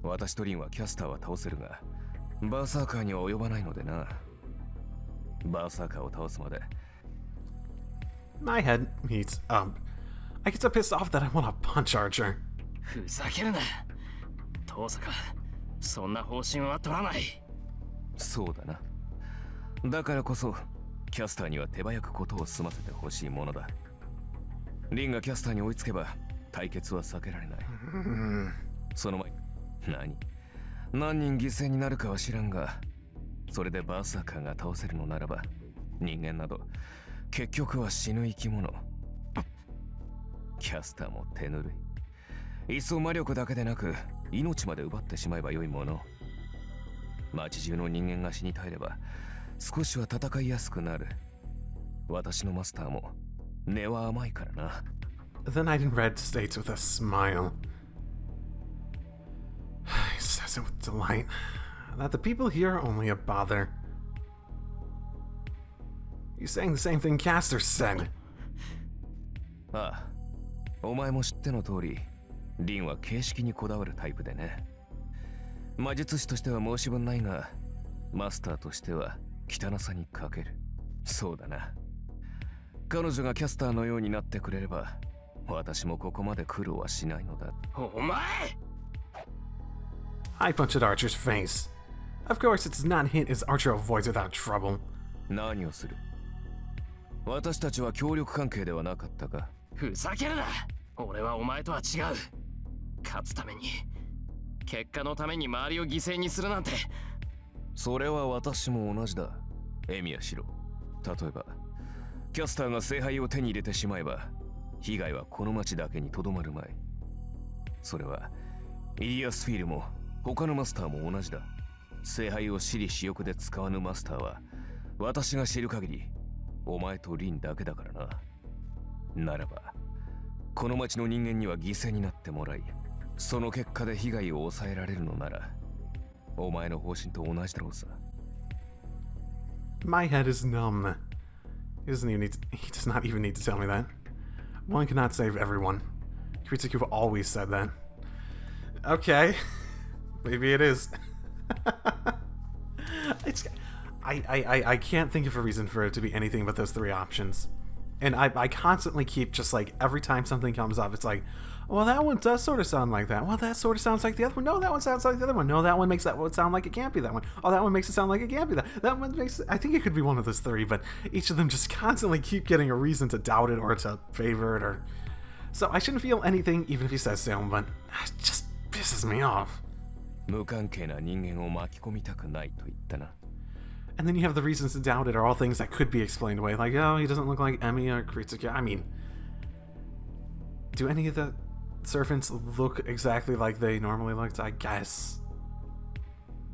私とリンはキャスターは倒せるが、バーサーカーには及ばないのでな。バーサーカーを倒すまで。 My head heats up. I get so pissed off that I want to punch Archer. ふざけるな。父さんか、そんな方針は取らない。そうだな。だからこそキャスターには手早くことを済ませてほしいものだ。リンがキャスターに追いつけば対決は避けられない。その前に何人犠牲になるかは知らんが、それでバーサーカーが倒せるのならば、人間など結局は死ぬ生き物。キャスターも手ぬるい。いっそ魔力だけでなく命まで奪ってしまえばよいもの。街中の人間が死に絶えれば少しは戦いやすくなる。私のマスターも根は甘いからな。 The knight in red states with a smile. He says it with delight that the people here are only a bother. He's saying the same thing Caster said. ああ、お前も知っての通り、リンは形式にこだわるタイプでね。魔術師としては申し分ないが、マスターとしては汚さに欠ける。そうだな。彼女がキャスターのようになってくれれば、私もここまで苦労はしないのだ。お前！ I punch at Archer's face. Of course, it does not hit as Archer avoids without trouble. 何をする？私たちは協力関係ではなかったか？ふざけるな。俺はお前とは違う。勝つために、結果のために周りを犠牲にするなんて。それは私も同じだ。エミヤシロ。例えばキャスターが聖杯を手に入れてしまえば、被害はこの町だけにとどまるまい。それはイリアスフィールも他のマスターも同じだ。聖杯を私利私欲で使わぬマスターは私が知る限りお前とリンだけだからな。ならばこの町の人間には犠牲になってもらい、その結果で被害を抑えられるのなら、お前の方針と同じだろうさ。 My head is numb. He does not even need to tell me that. One cannot save everyone. Kritsuki always said that. Okay. Maybe it is. I can't think of a reason for it to be anything but those three options. And I constantly keep just like, every time something comes up, it's like, well, that one does sort of sound like that. Well, that sort of sounds like the other one. No, that one sounds like the other one. No, that one makes that one sound like it can't be that one. Oh, that one makes it sound like it can't be that. That one makes it... I think it could be one of those three, but each of them just constantly keep getting a reason to doubt it or to favor it or... So I shouldn't feel anything even if he says so, but it just pisses me off. And then you have the reasons to doubt it are all things that could be explained away. Like, oh, he doesn't look like Emi or Kritsuki. I mean, do any of the servants look exactly like they normally looked? I guess.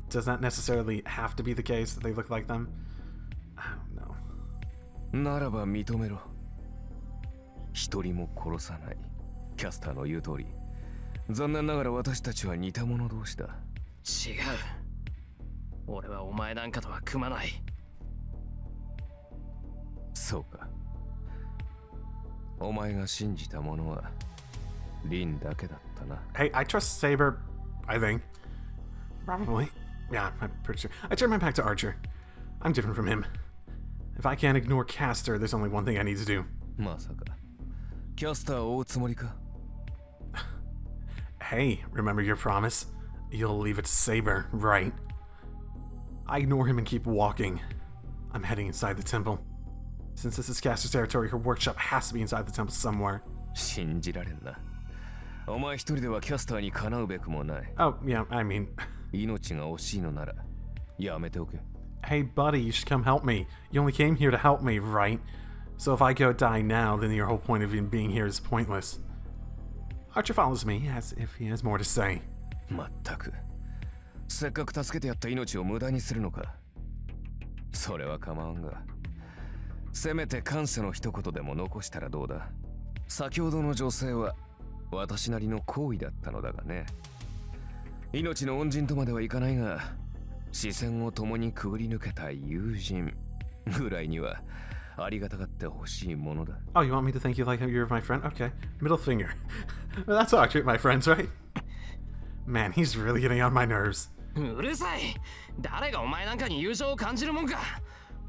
Does that necessarily have to be the case that they look like them? I don't know. ならば認めろ。一人も殺さない。キャスターの言う通り。残念ながら私たちは似た者同士だ。違う。俺はお前なんかとは組まない。そうか。お前が信じたものはリンだけだったな。Hey, I trust Saber, I think. Probably. Yeah, I'm pretty sure. I turn my back to Archer. I'm different from him. If I can't ignore Caster, there's only one thing I need to do. まさか。キャスターを追うつもりか? Hey, remember your promise? You'll leave it to Saber, right? I ignore him and keep walking. I'm heading inside the temple. Since this is Caster's territory, her workshop has to be inside the temple somewhere. 信じられんな。お前一人ではキャスターにかなうべくもない。Oh, yeah, I mean... 命が惜しいのなら、やめておけ。Hey, buddy, you should come help me. You only came here to help me, right? So if I go die now, then your whole point of even being here is pointless. Archer follows me, as if he has more to say. まったく。せっかく助けてやった命を無駄にするのか。それは構わんが。せめて感謝の一言でも残したらどうだ。先ほどの女性は私なりの行為だったのだがね。命の恩人とまではいかないが、視線を共にくぐり抜けた友人ぐらいにはありがたがってほしいものだ。Oh, you want me to thank you like you're my friend? Okay. Middle finger. That's how I treat my friends, right? Man, he's really getting on my nerves. うるさい。誰がお前なんかに友情を感じるもんか。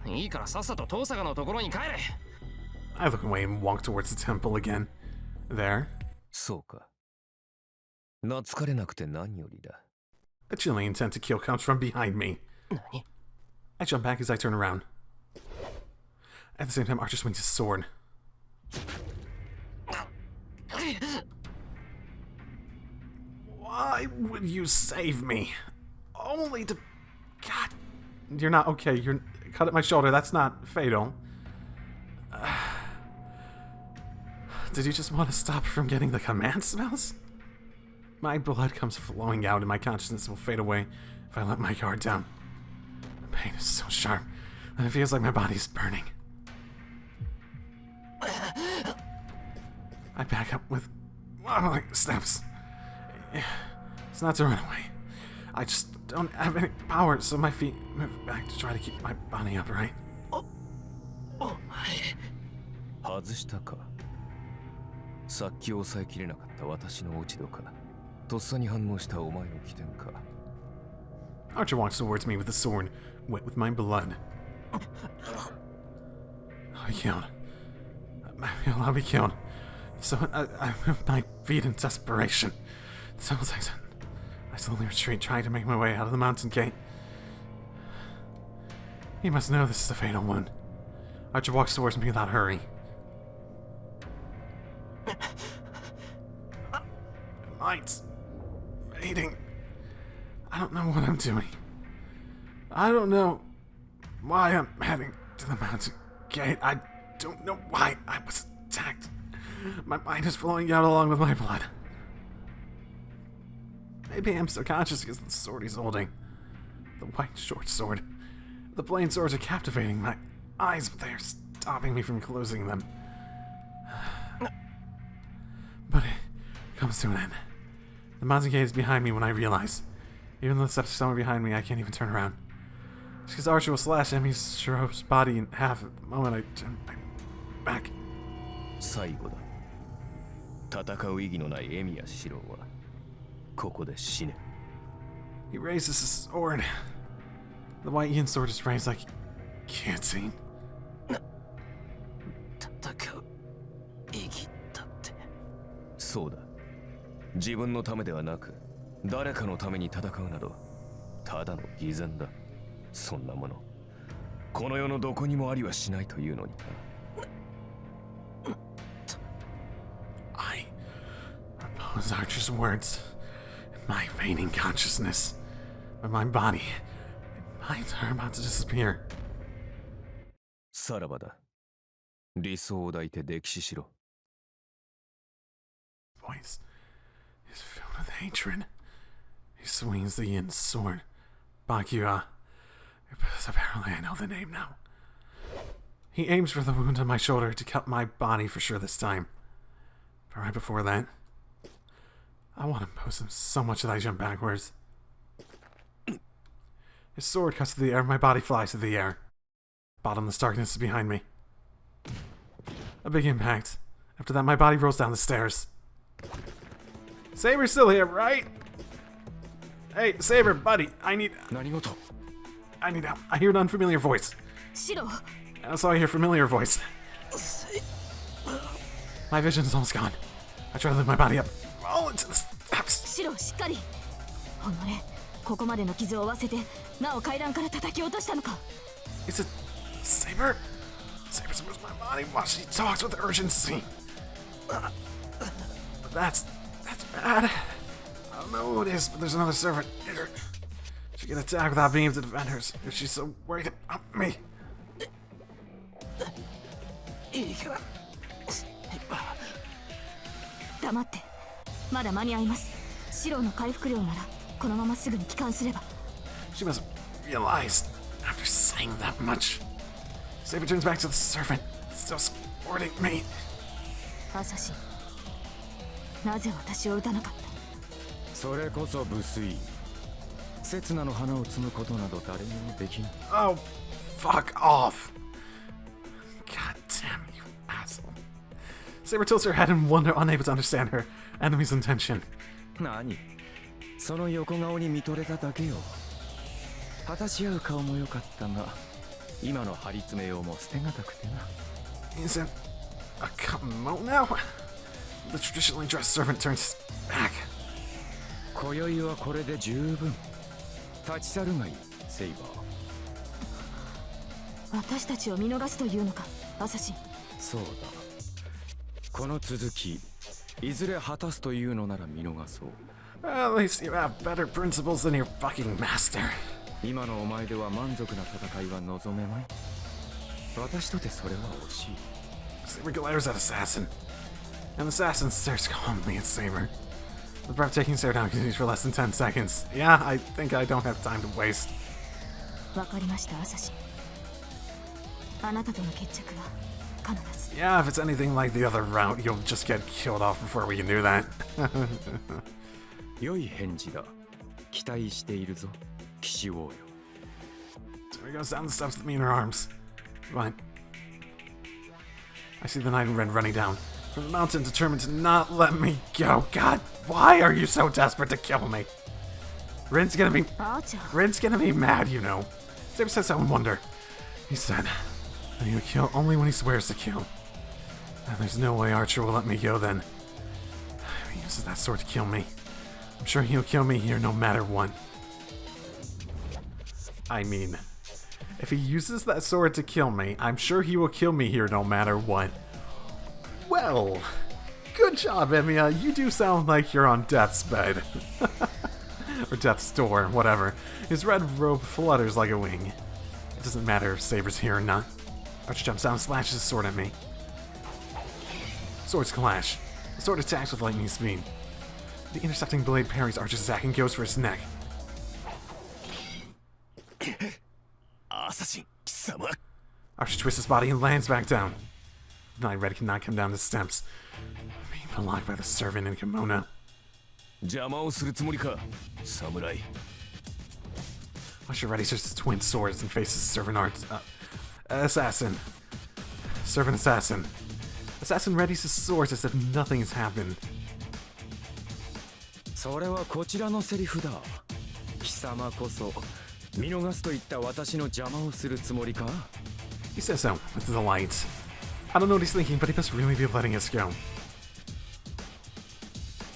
いいからさっさと遠坂のところに帰れ。I look away and walk towards the temple again. There. そうか。懐かれなくて何よりだ。A chilling intent to kill comes from behind me. 何? I jump back as I turn around. At the same time, Archer swings his sword. Why would you save me? Only to... God... You're not okay. You're... Cut at my shoulder. That's not fatal. Did you just want to stop from getting the command spells? My blood comes flowing out and my consciousness will fade away if I let my guard down. The pain is so sharp that it feels like my body's burning. I back up with wobbling steps. It's not to run away. I just don't have any power, so my feet move back to try to keep my body upright. 外したか。さっき抑えきれなかった私の落ち度か。とっさに反応したお前の起点か。Archer walks towards me with the sword, wet with my blood. I'll be killed. I'll be killed. So I move my feet in desperation. I slowly retreat, trying to make my way out of the mountain gate. He must know this is a fatal wound. Archer walks towards me without hurry. Lights. Fading. I don't know what I'm doing. I don't know why I'm heading to the mountain gate. I don't know why I was attacked. My mind is flowing out along with my blood. Maybe I'm so conscious because of the sword he's holding. The white short sword. The plain swords are captivating my eyes, but they are stopping me from closing them. But it comes to an end. The mountain gate is behind me when I realize. Even though the steps are somewhere behind me, I can't even turn around. Just because Archer will slash Emmy's Shiro's body in half at the moment I turn my back. 最後だ。戦う意義のないエミヤ四郎はここで死ね。 He raises his sword. The white yin sword is raised like guillotine. 戦う意義だって。そうだ。自分のためではなく誰かのために戦うなどただの偽善だ。そんなものこの世のどこにもありはしないというのにな。 I oppose Archer's words in my waning consciousness, but my body and minds are about to disappear. さらばだ。理想を抱いて溺死しろ。 Voice is filled with hatred. He swings the yin sword. Bakura. Apparently I know the name now. He aims for the wound on my shoulder to cut my body for sure this time. But right before that, I want to post him so much that I jump backwards. His sword cuts through the air, my body flies through the air. Bottomless darkness is behind me. A big impact. After that, my body rolls down the stairs. Saber's still here, right? Hey, Saber, buddy, I need help. I hear an unfamiliar voice. シロ I also hear a familiar voice. My vision's almost gone. I try to lift my body up. Roll into the steps. シロしっかりおのれここまでの傷を負わせてなお階段から叩き落としたのか Is it Saber? Saber's moves my body while she talks with urgency. But that's bad. I don't know who it is, but there's another servant here. She can attack without beams to defend her if she's so worried about me. いいか黙ってまだ間に合いますシロの回復量ならこのまますぐに帰還すれば She must have realized after saying that much. Saber turns back to the servant, still supporting me. アサシンなぜ私を撃たなかったそれこそ無粋。刹那の花を摘むことなど誰にもできない。 Oh, fuck off. God damn you, asshole. Saber tilts her head in wonder, unable to understand her enemy's intention. 何？その横顔に見とれただけよ。果たし合う顔も良かったが、今の張り詰めようも捨てがたくてな。 Is it a kimono now? The traditionally dressed servant turns his back. 今宵はこれで十分。立ち去るがいい、セイバー。私たちを見逃すというのかアサシンそうだ。この続き、いずれ果たすというのなら見逃そう。Well, at least you have better principles than your fucking master. 今のお前では満足な戦いは望めまい。私とてそれは惜しい。 Saber glares at Assassin. And the Assassin stares calmly at Saber. The breathtaking stare down continues for less than 10 seconds. Yeah, I think I don't have time to waste. わかりましたアサシンあなたとの決着は必ず Yeah, if it's anything like the other route, you'll just get killed off before we can do that. 良い返事だ。期待しているぞ、騎士王よ。 So he goes down the steps with me in her arms. But I see the knight in red running down from the mountain, determined to not let me go. God, why are you so desperate to kill me? Rin's gonna be mad, you know. Saber says so in wonder. He said that he would kill only when he swears to kill. And there's no way Archer will let me go then. If he uses that sword to kill me, I'm sure he'll kill me here no matter what. I mean, if he uses that sword to kill me, I'm sure he will kill me here no matter what. Well, good job, Emiya. You do sound like you're on death's bed. Or death's door, whatever. His red robe flutters like a wing. It doesn't matter if Saber's here or not. Archer jumps down and slashes his sword at me. Swords clash. The sword attacks with lightning speed. The intercepting blade parries Archer's attack and goes for his neck. アサシン貴様。 Archer twists his body and lands back down. The Knight Red cannot come down the steps, being blocked by the servant in kimono. 邪魔をするつもりか、侍。 Archer readies his twin swords and faces Servant Assassin. Servant Assassin. Assassin readies his sword as if nothing has happened. それはこちらのセリフだ。貴様こそ見逃すと言った私の邪魔をするつもりか? He says so, with delight. I don't know what he's thinking, but he must really be letting us go.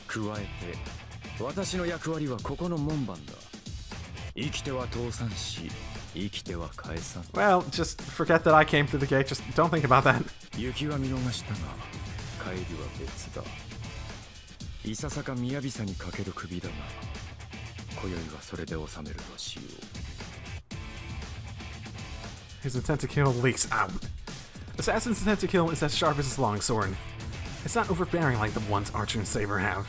加えて私の役割はここの門番だ。生きては倒産し、生きては返さん。 Well, just forget that I came through the gate. Just don't think about that. 雪は見逃したが、帰りは別だ。いささか雅にかける首だが、今宵はそれで収めるとしよう。 His intent to kill leaks out. Assassin's intent to kill is as sharp as his longsword. It's not overbearing like the ones Archer and Saber have.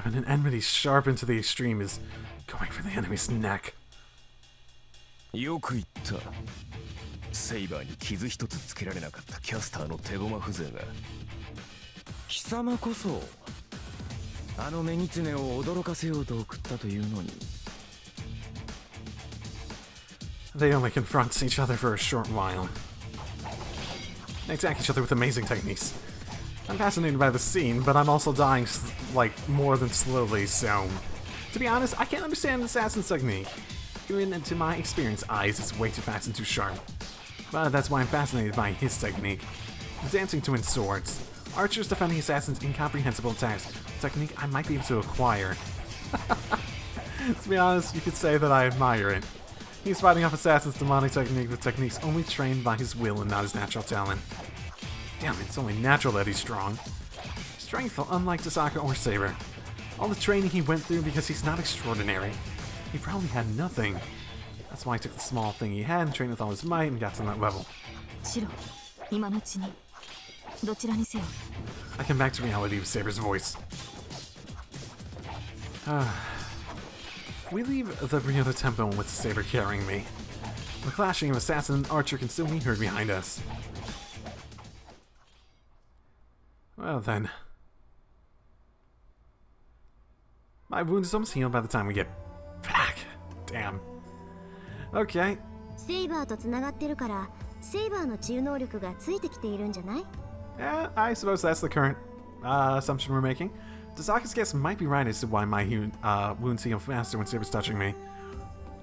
But an enmity sharpened to the extreme is going for the enemy's neck. よく言った。セイバーに傷一つつけられなかったキャスターの手駒風情が。貴様こそあのメニツネを驚かせようと送ったというのに。 They only confront each other for a short while. They attack each other with amazing techniques. I'm fascinated by the scene, but I'm also dying, like, more than slowly, so... To be honest, I can't understand Assassin's technique. Even into my experienced eyes, it's way too fast and too sharp. But that's why I'm fascinated by his technique. The dancing twin swords. Archers defending Assassin's incomprehensible attacks. A technique I might be able to acquire. To be honest, you could say that I admire it. He's fighting off Assassin's demonic technique with techniques only trained by his will and not his natural talent. Damn, it's only natural that he's strong. Strength, unlike Tasaka or Saber. All the training he went through because he's not extraordinary. He probably had nothing. That's why he took the small thing he had and trained with all his might and got to that level. シロ、今のうちにどちらにせよ。 I come back to reality with Saber's voice. We leave the Ryoto Temple with Saber carrying me. The clashing of Assassin and Archer can still be heard behind us. Well then. My wound is almost healed by the time we get back. Damn. Okay. セイバーとつながってるからセイバーの治癒能力がついてきているんじゃない? Yeah, I suppose that's the current assumption we're making. Tasaka's guess might be right as to why my wounds heal faster when Saber's touching me.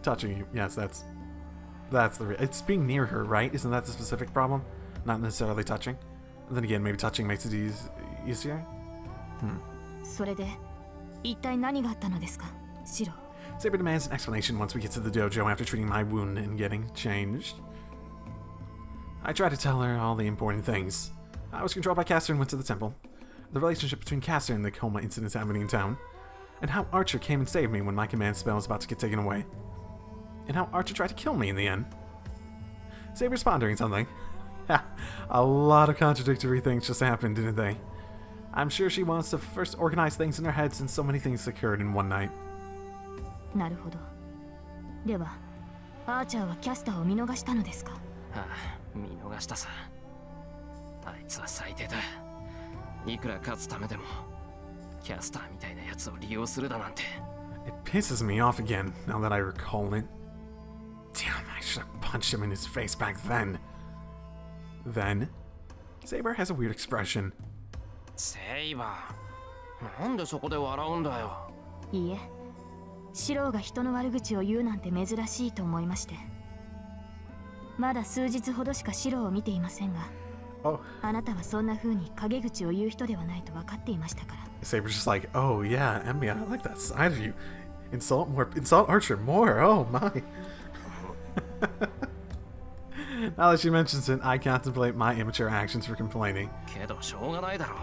Touching you, yes, that's it's being near her, right? Isn't that the specific problem? Not necessarily touching. And then again, maybe touching makes it easier. それで一体何があったのですか、シロ。 Saber demands an explanation once we get to the dojo after treating my wound and getting changed. I try to tell her all the important things. I was controlled by Caster and went to the temple. The relationship between Caster and the coma incidents happening in town. And how Archer came and saved me when my command spell was about to get taken away. And how Archer tried to kill me in the end. Saber's pondering something. A lot of contradictory things just happened, didn't they? I'm sure she wants to first organize things in her head since so many things occurred in one night. なるほど。では、アーチャーはキャスターを見逃したのですか？ああ、見逃したさ。あいつは最低だ。いくら勝つためでも、キャスターみたいなやつを利用するだなんて。It pisses me off again, now that I recall it. Damn, I should have punched him in his face back then. Then, Saber has a weird expression. セイバー、なんでそこで笑うんだよ。いいえ、シローが人の悪口を言うなんて珍しいと思いまして。まだ数日ほどしかシローを見ていませんが、あなたはそんな風に陰口を言う人ではないと分かっていましたから。Saber's just like, oh yeah, Emmy, I like that side of you. Insult Archer more, oh my. Now that she mentions it, I contemplate my immature actions for complaining. けどしょうがないだろう。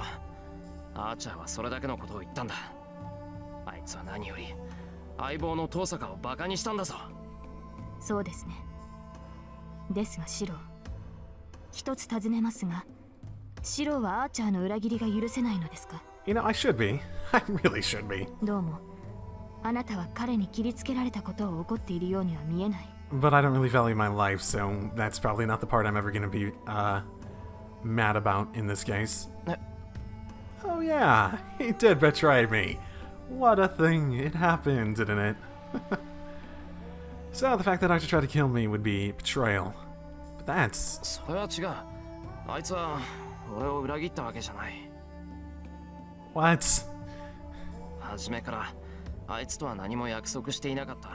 アーチャーはそれだけのことを言ったんだ。あいつは何より相棒の遠坂をバカにしたんだぞ。そうですね。ですがシロー、一つ尋ねますが、シローはアーチャーの裏切りが許せないのですか？ You know, I should be. I really should be. どうも、あなたは彼に切りつけられたことを怒っているようには見えない。But I don't really value my life, so that's probably not the part I'm ever gonna be, mad about in this case. Oh yeah, he did betray me. What a thing. It happened, didn't it? So the fact that Archer tried to kill me would be betrayal. But that's... それは違う。あいつは俺を裏切ったわけじゃない。 What? 初めからあいつとは何も約束していなかった。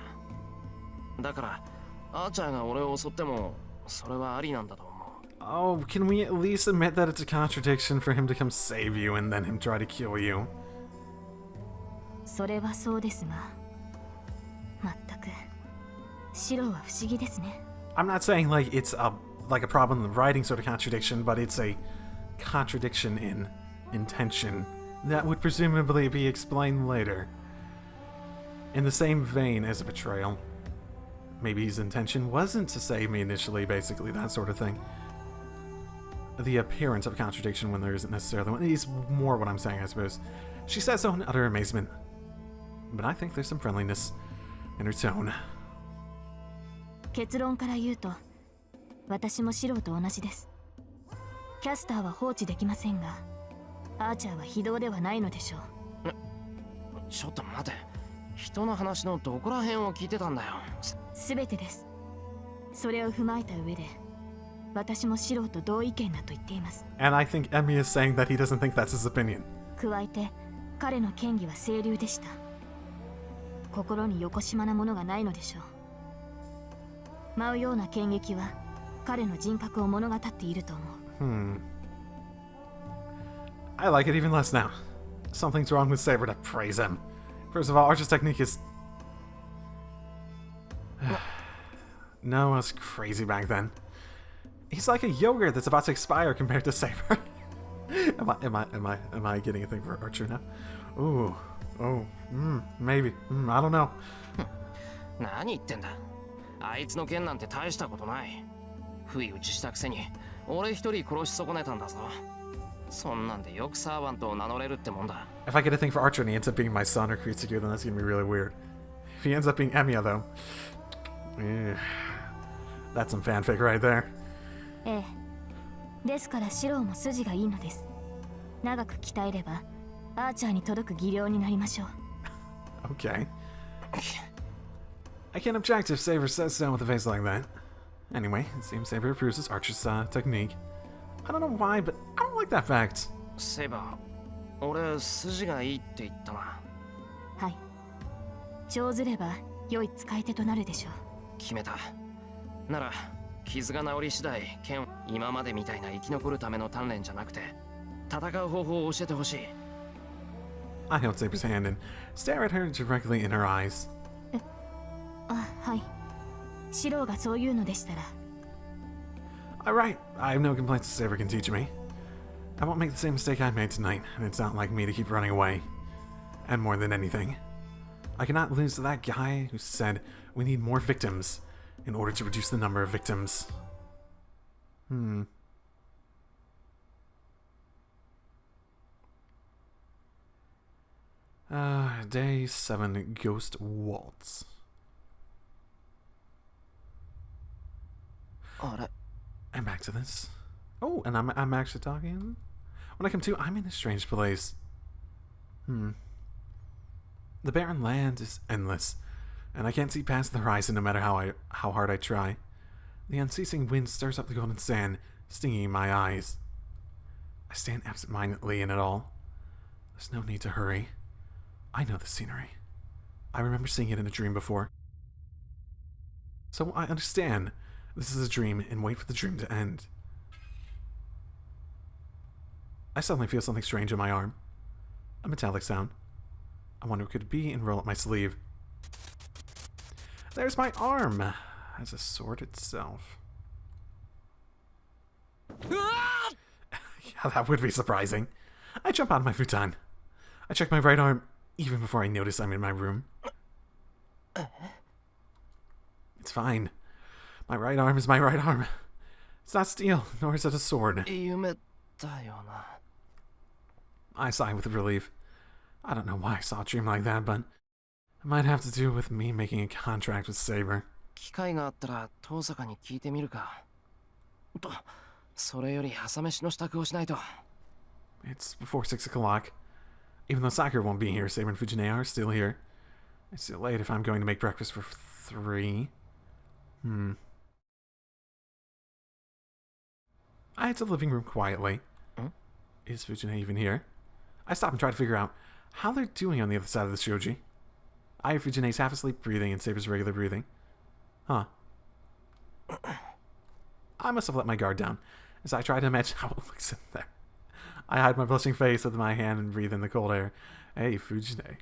だからアーチャーが俺を襲ってもそれはありなんだと思う。 Oh, can we at least admit that it's a contradiction for him to come save you and then him try to kill you? それはそうですが、まったくシロは不思議ですね。 I'm not saying like it's a problem in the writing sort of contradiction, but it's a contradiction in intention that would presumably be explained later. In the same vein as a betrayal. Maybe his intention wasn't to save me initially, basically, that sort of thing. The appearance of a contradiction when there isn't necessarily one is more what I'm saying, I suppose. She says so in utter amazement. But I think there's some friendliness in her tone. 結論から言うと、私もシロと同じです。キャスターは放置できませんが、アーチャーは非道ではないのでしょう。ちょっと待て。人の話のどこら辺を聞いてたんだよ。すべてです。それを踏まえた上で、私もシロと同意見だと言っています。And I think Emmy is saying that he doesn't think that's his opinion. 加えて、彼の嫌疑は清流でした。心によこしまなものがないのでしょう。舞うような剣撃は彼の人格を物語っていると思う。I like it even less now. Something's wrong with Saber to praise him. First of all, Archer's technique is... No, it was crazy back then. He's like a yogurt that's about to expire compared to Saber. Am I getting a thing for Archer now? Ooh. Oh. Maybe. I don't know. 何言ってんだ。あいつの剣なんて大したことない。不意打ちしたくせに俺一人殺し損ねたんだぞ。そんなんでよくサーバントを名乗れるってもんだ。 If I get a thing for Archer and he ends up being my son or Kritsugu, then that's gonna be really weird. If he ends up being Emiya, though, that's some fanfic right there. ええ。ですからシロも筋がいいのです。長く鍛えればアーチャーに届く技量になりましょう。Okay. I can't object if Saber says so with a face like that. Anyway, it seems Saber approves his Archer's technique. I don't know why, but I don't like that fact. セイバー、俺筋がいいって言ったな。はい。長ずれば良い使い手となるでしょう。決めた。なら傷が治り次第、剣今までみたいな生き残るための鍛錬じゃなくて、戦う方法を教えてほしい。I held Saber's hand and stare at her directly in her eyes. あ、はい。シロがそういうのでしたら。Alright, I have no complaints that Saber can teach me. I won't make the same mistake I made tonight, and it's not like me to keep running away. And more than anything, I cannot lose to that guy who said we need more victims in order to reduce the number of victims. Day 7 Ghost Waltz. あれ I'm back to this. Oh, and I'm actually talking. When I come to, I'm in a strange place. The barren land is endless, and I can't see past the horizon no matter how hard I try. The unceasing wind stirs up the golden sand, stinging my eyes. I stand absent-mindedly in it all. There's no need to hurry. I know the scenery. I remember seeing it in a dream before. So I understand this is a dream and wait for the dream to end. I suddenly feel something strange in my arm. A metallic sound. I wonder what it could be and roll up my sleeve. There's my arm! As a sword itself. Yeah, that would be surprising. I jump out of my futon. I check my right arm even before I notice I'm in my room. It's fine. My right arm is my right arm. It's not steel, nor is it a sword. 夢だよな。 I sigh with relief. I don't know why I saw a dream like that, but it might have to do with me making a contract with Saber. 機会があったら遠坂に聞いてみるか。と、それより朝飯の支度をしないと。 It's before 6 o'clock. Even though Sakura won't be here, Saber and Fujine are still here. It's still late if I'm going to make breakfast for 3. I enter the living room quietly. Is Fujine even here? I stop and try to figure out how they're doing on the other side of the shoji. I hear Fujine's half asleep breathing and Saber's regular breathing. Huh. I must have let my guard down as I try to imagine how it looks in there. I hide my blushing face with my hand and breathe in the cold air. Hey, Fujine.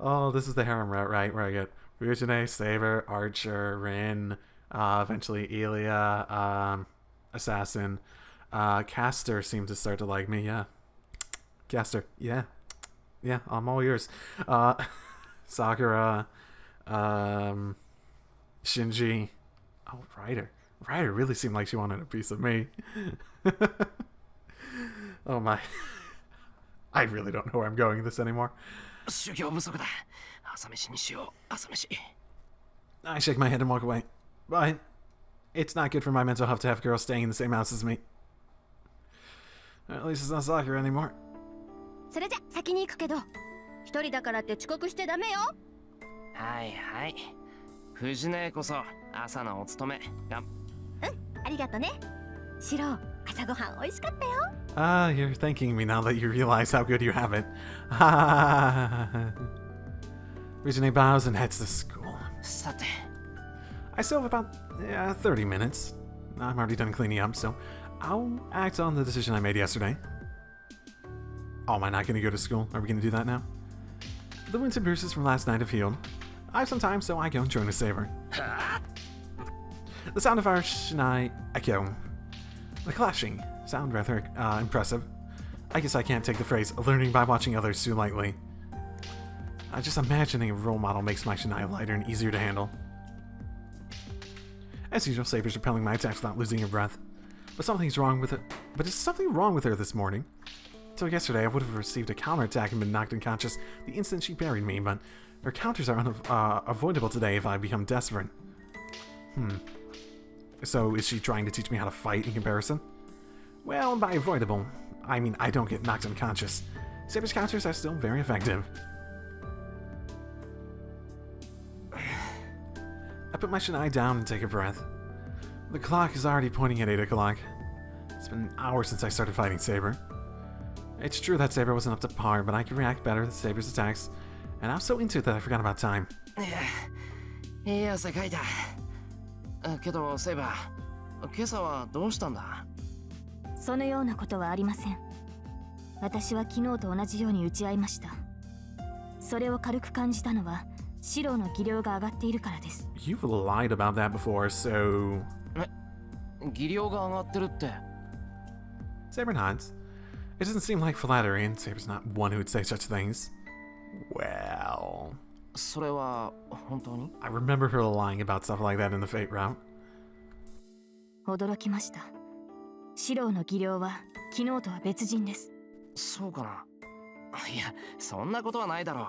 Oh, this is the harem route, right? Where I get Fujine, Saber, Archer, Rin, eventually Elia, Assassin. Caster seemed to start to like me, yeah. Caster, yeah. Yeah, I'm all yours. Sakura, Shinji. Oh, Ryder. Ryder really seemed like she wanted a piece of me. Oh my. I really don't know where I'm going with this anymore. I shake my head and walk away. But it's not good for my mental health to have girls staying in the same house as me. At least it's not Sakura anymore. それじゃ先に行くけど、一人だからって遅刻してダメよ。はいはい。藤音こそ朝のお勤め。ありがとね。シロ、朝ごはん美味しかったよ。You're thanking me now that you realize how good you have it. Fujine bows and heads to school. さて。I still have about 30 minutes. I'm already done cleaning up, so I'll act on the decision I made yesterday. Oh, am I not going to go to school? Are we going to do that now? The wounds and bruises from last night have healed. I have some time, so I go and join with Saber. The sound of our shinai echo. The clashing sound rather impressive. I guess I can't take the phrase learning by watching others too lightly. Just imagining a role model makes my shinai lighter and easier to handle. As usual, Saber's repelling my attacks without losing her breath. But something's wrong with it. But is something wrong with her this morning? Till yesterday, I would have received a counterattack and been knocked unconscious the instant she buried me, but her counters are unavoidable today if I become desperate. So is she trying to teach me how to fight in comparison? Well, by avoidable, I mean I don't get knocked unconscious. Saber's counters are still very effective. I put my shinai down and take a breath. The clock is already pointing at 8 o'clock. It's been an hour since I started fighting Saber. It's true that Saber wasn't up to par, but I can react better to Saber's attacks, and I was so into it that I forgot about time. いや、世界だ。けど、セイバー、今朝はどうしたんだ？そのようなことはありません。私は昨日と同じように打ち合いました。それを軽く感じたのは、シロの技量が上がっているからです。You've lied about that before, so... 技量が上がってるって。Saber nods. It doesn't seem like flattery, and Saber's not one who would say such things. Well... それは本当に? I remember her lying about stuff like that in the Fate route. 驚きました。シロの技量は昨日とは別人です。そうかな。いや、そんなことはないだろう。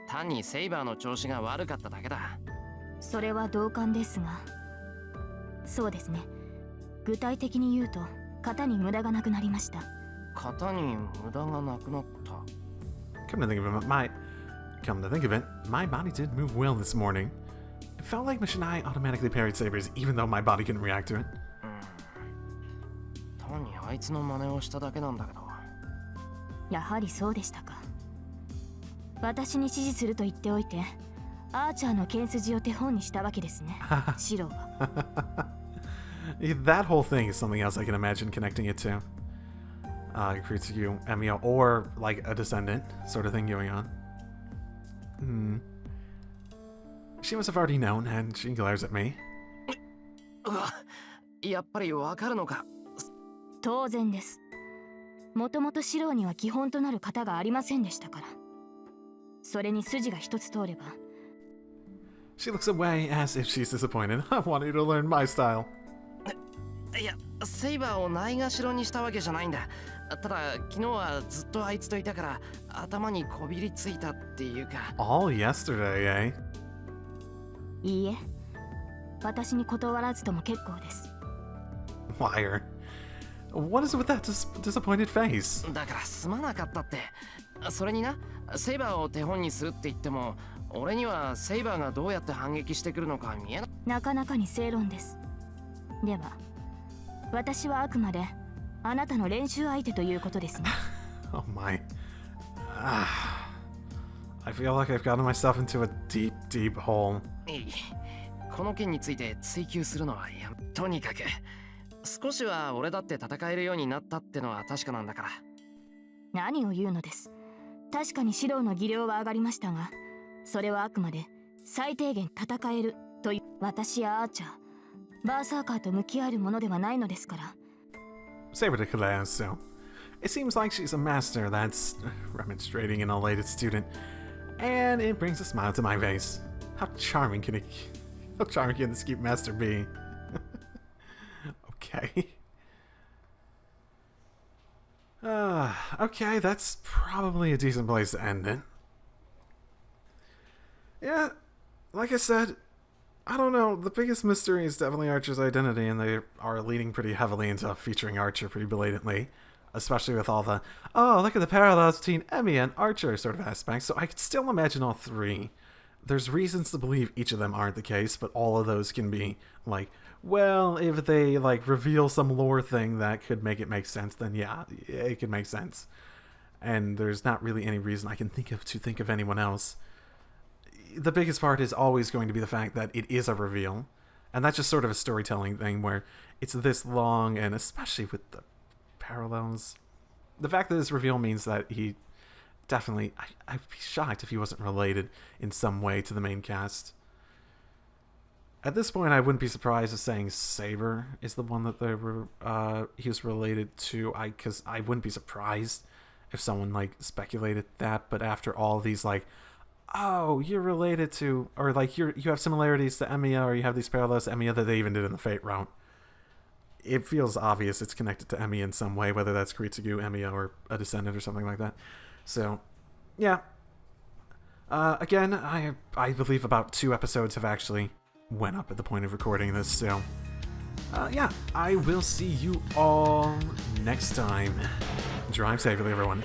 単にセイバーの調子が悪かっただけだ。それは同感ですが、そうですね。具体的に言うと、型に無駄がなくなりました。型に無駄がなくなった。Come to think of it, my body did move well this morning. It felt like Shinai automatically parried Sabers, even though my body couldn't react to it. 単にあいつの真似をしただけなんだけど。やはりそうでしたか。私に指示すると言っておいて、アーチャーの剣筋を手本にしたわけですね。シロは。That whole thing is something else I can imagine connecting it to. Kritsugu, Emiya, or like a descendant sort of thing going on. She must have already known, and she glares at me. やっぱりわかるのか。当然です。もともとシロには基本となる型がありませんでしたから。それに筋が一つ通れば。She looks away as if she's disappointed. I want you to learn my style. いや、セイバーをないがしろにしたわけじゃないんだ。ただ、昨日はずっとあいつといたから、頭にこびりついたっていうか。All yesterday, eh? いいえ、私に断らずとも結構です。Liar. What is with that disappointed face? だからすまなかったって。それにな、セイバーを手本にするって言っても、俺にはセイバーがどうやって反撃してくるのか見えない。なかなかに正論です。では、私はあくまであなたの練習相手ということですね。Oh my. I feel like I've gotten myself into a deep, deep hole. この件について追求するのはとにかく少しは俺だって戦えるようになったってのは確かなんだから。何を言うのです。確かに指導の技量は上がりましたが、それはあくまで最低限戦えるという、私やアーチャー、バーサーカーと向き合えるものではないのですから。Saber declares so. It seems like she's a master that's remonstrating an elated student, and it brings a smile to my face. How charming can this cute master be? Okay. Okay, that's probably a decent place to end it. Yeah, like I said, I don't know, the biggest mystery is definitely Archer's identity, and they are leaning pretty heavily into featuring Archer pretty blatantly, especially with all the, oh, look at the parallels between Emmy and Archer sort of aspects, so I could still imagine all three. There's reasons to believe each of them aren't the case, but all of those can be, like, well, if they, like, reveal some lore thing that could make it make sense, then yeah, it could make sense. And there's not really any reason I can think of anyone else. The biggest part is always going to be the fact that it is a reveal, and that's just sort of a storytelling thing where it's this long, and especially with the parallels, the fact that this reveal means that he definitely, I'd be shocked if he wasn't related in some way to the main cast. At this point, I wouldn't be surprised if saying Saber is the one that he was related to, because I wouldn't be surprised if someone, like, speculated that, but after all these, like, oh, you're related to, or like you have similarities to Emiya, or you have these parallels to Emiya that they even did in the Fate route. It feels obvious it's connected to Emiya in some way, whether that's Kuritsugu, Emiya, or a descendant or something like that. So, yeah. Again, I believe about 2 episodes have actually went up at the point of recording this, so yeah, I will see you all next time. Drive safely, everyone.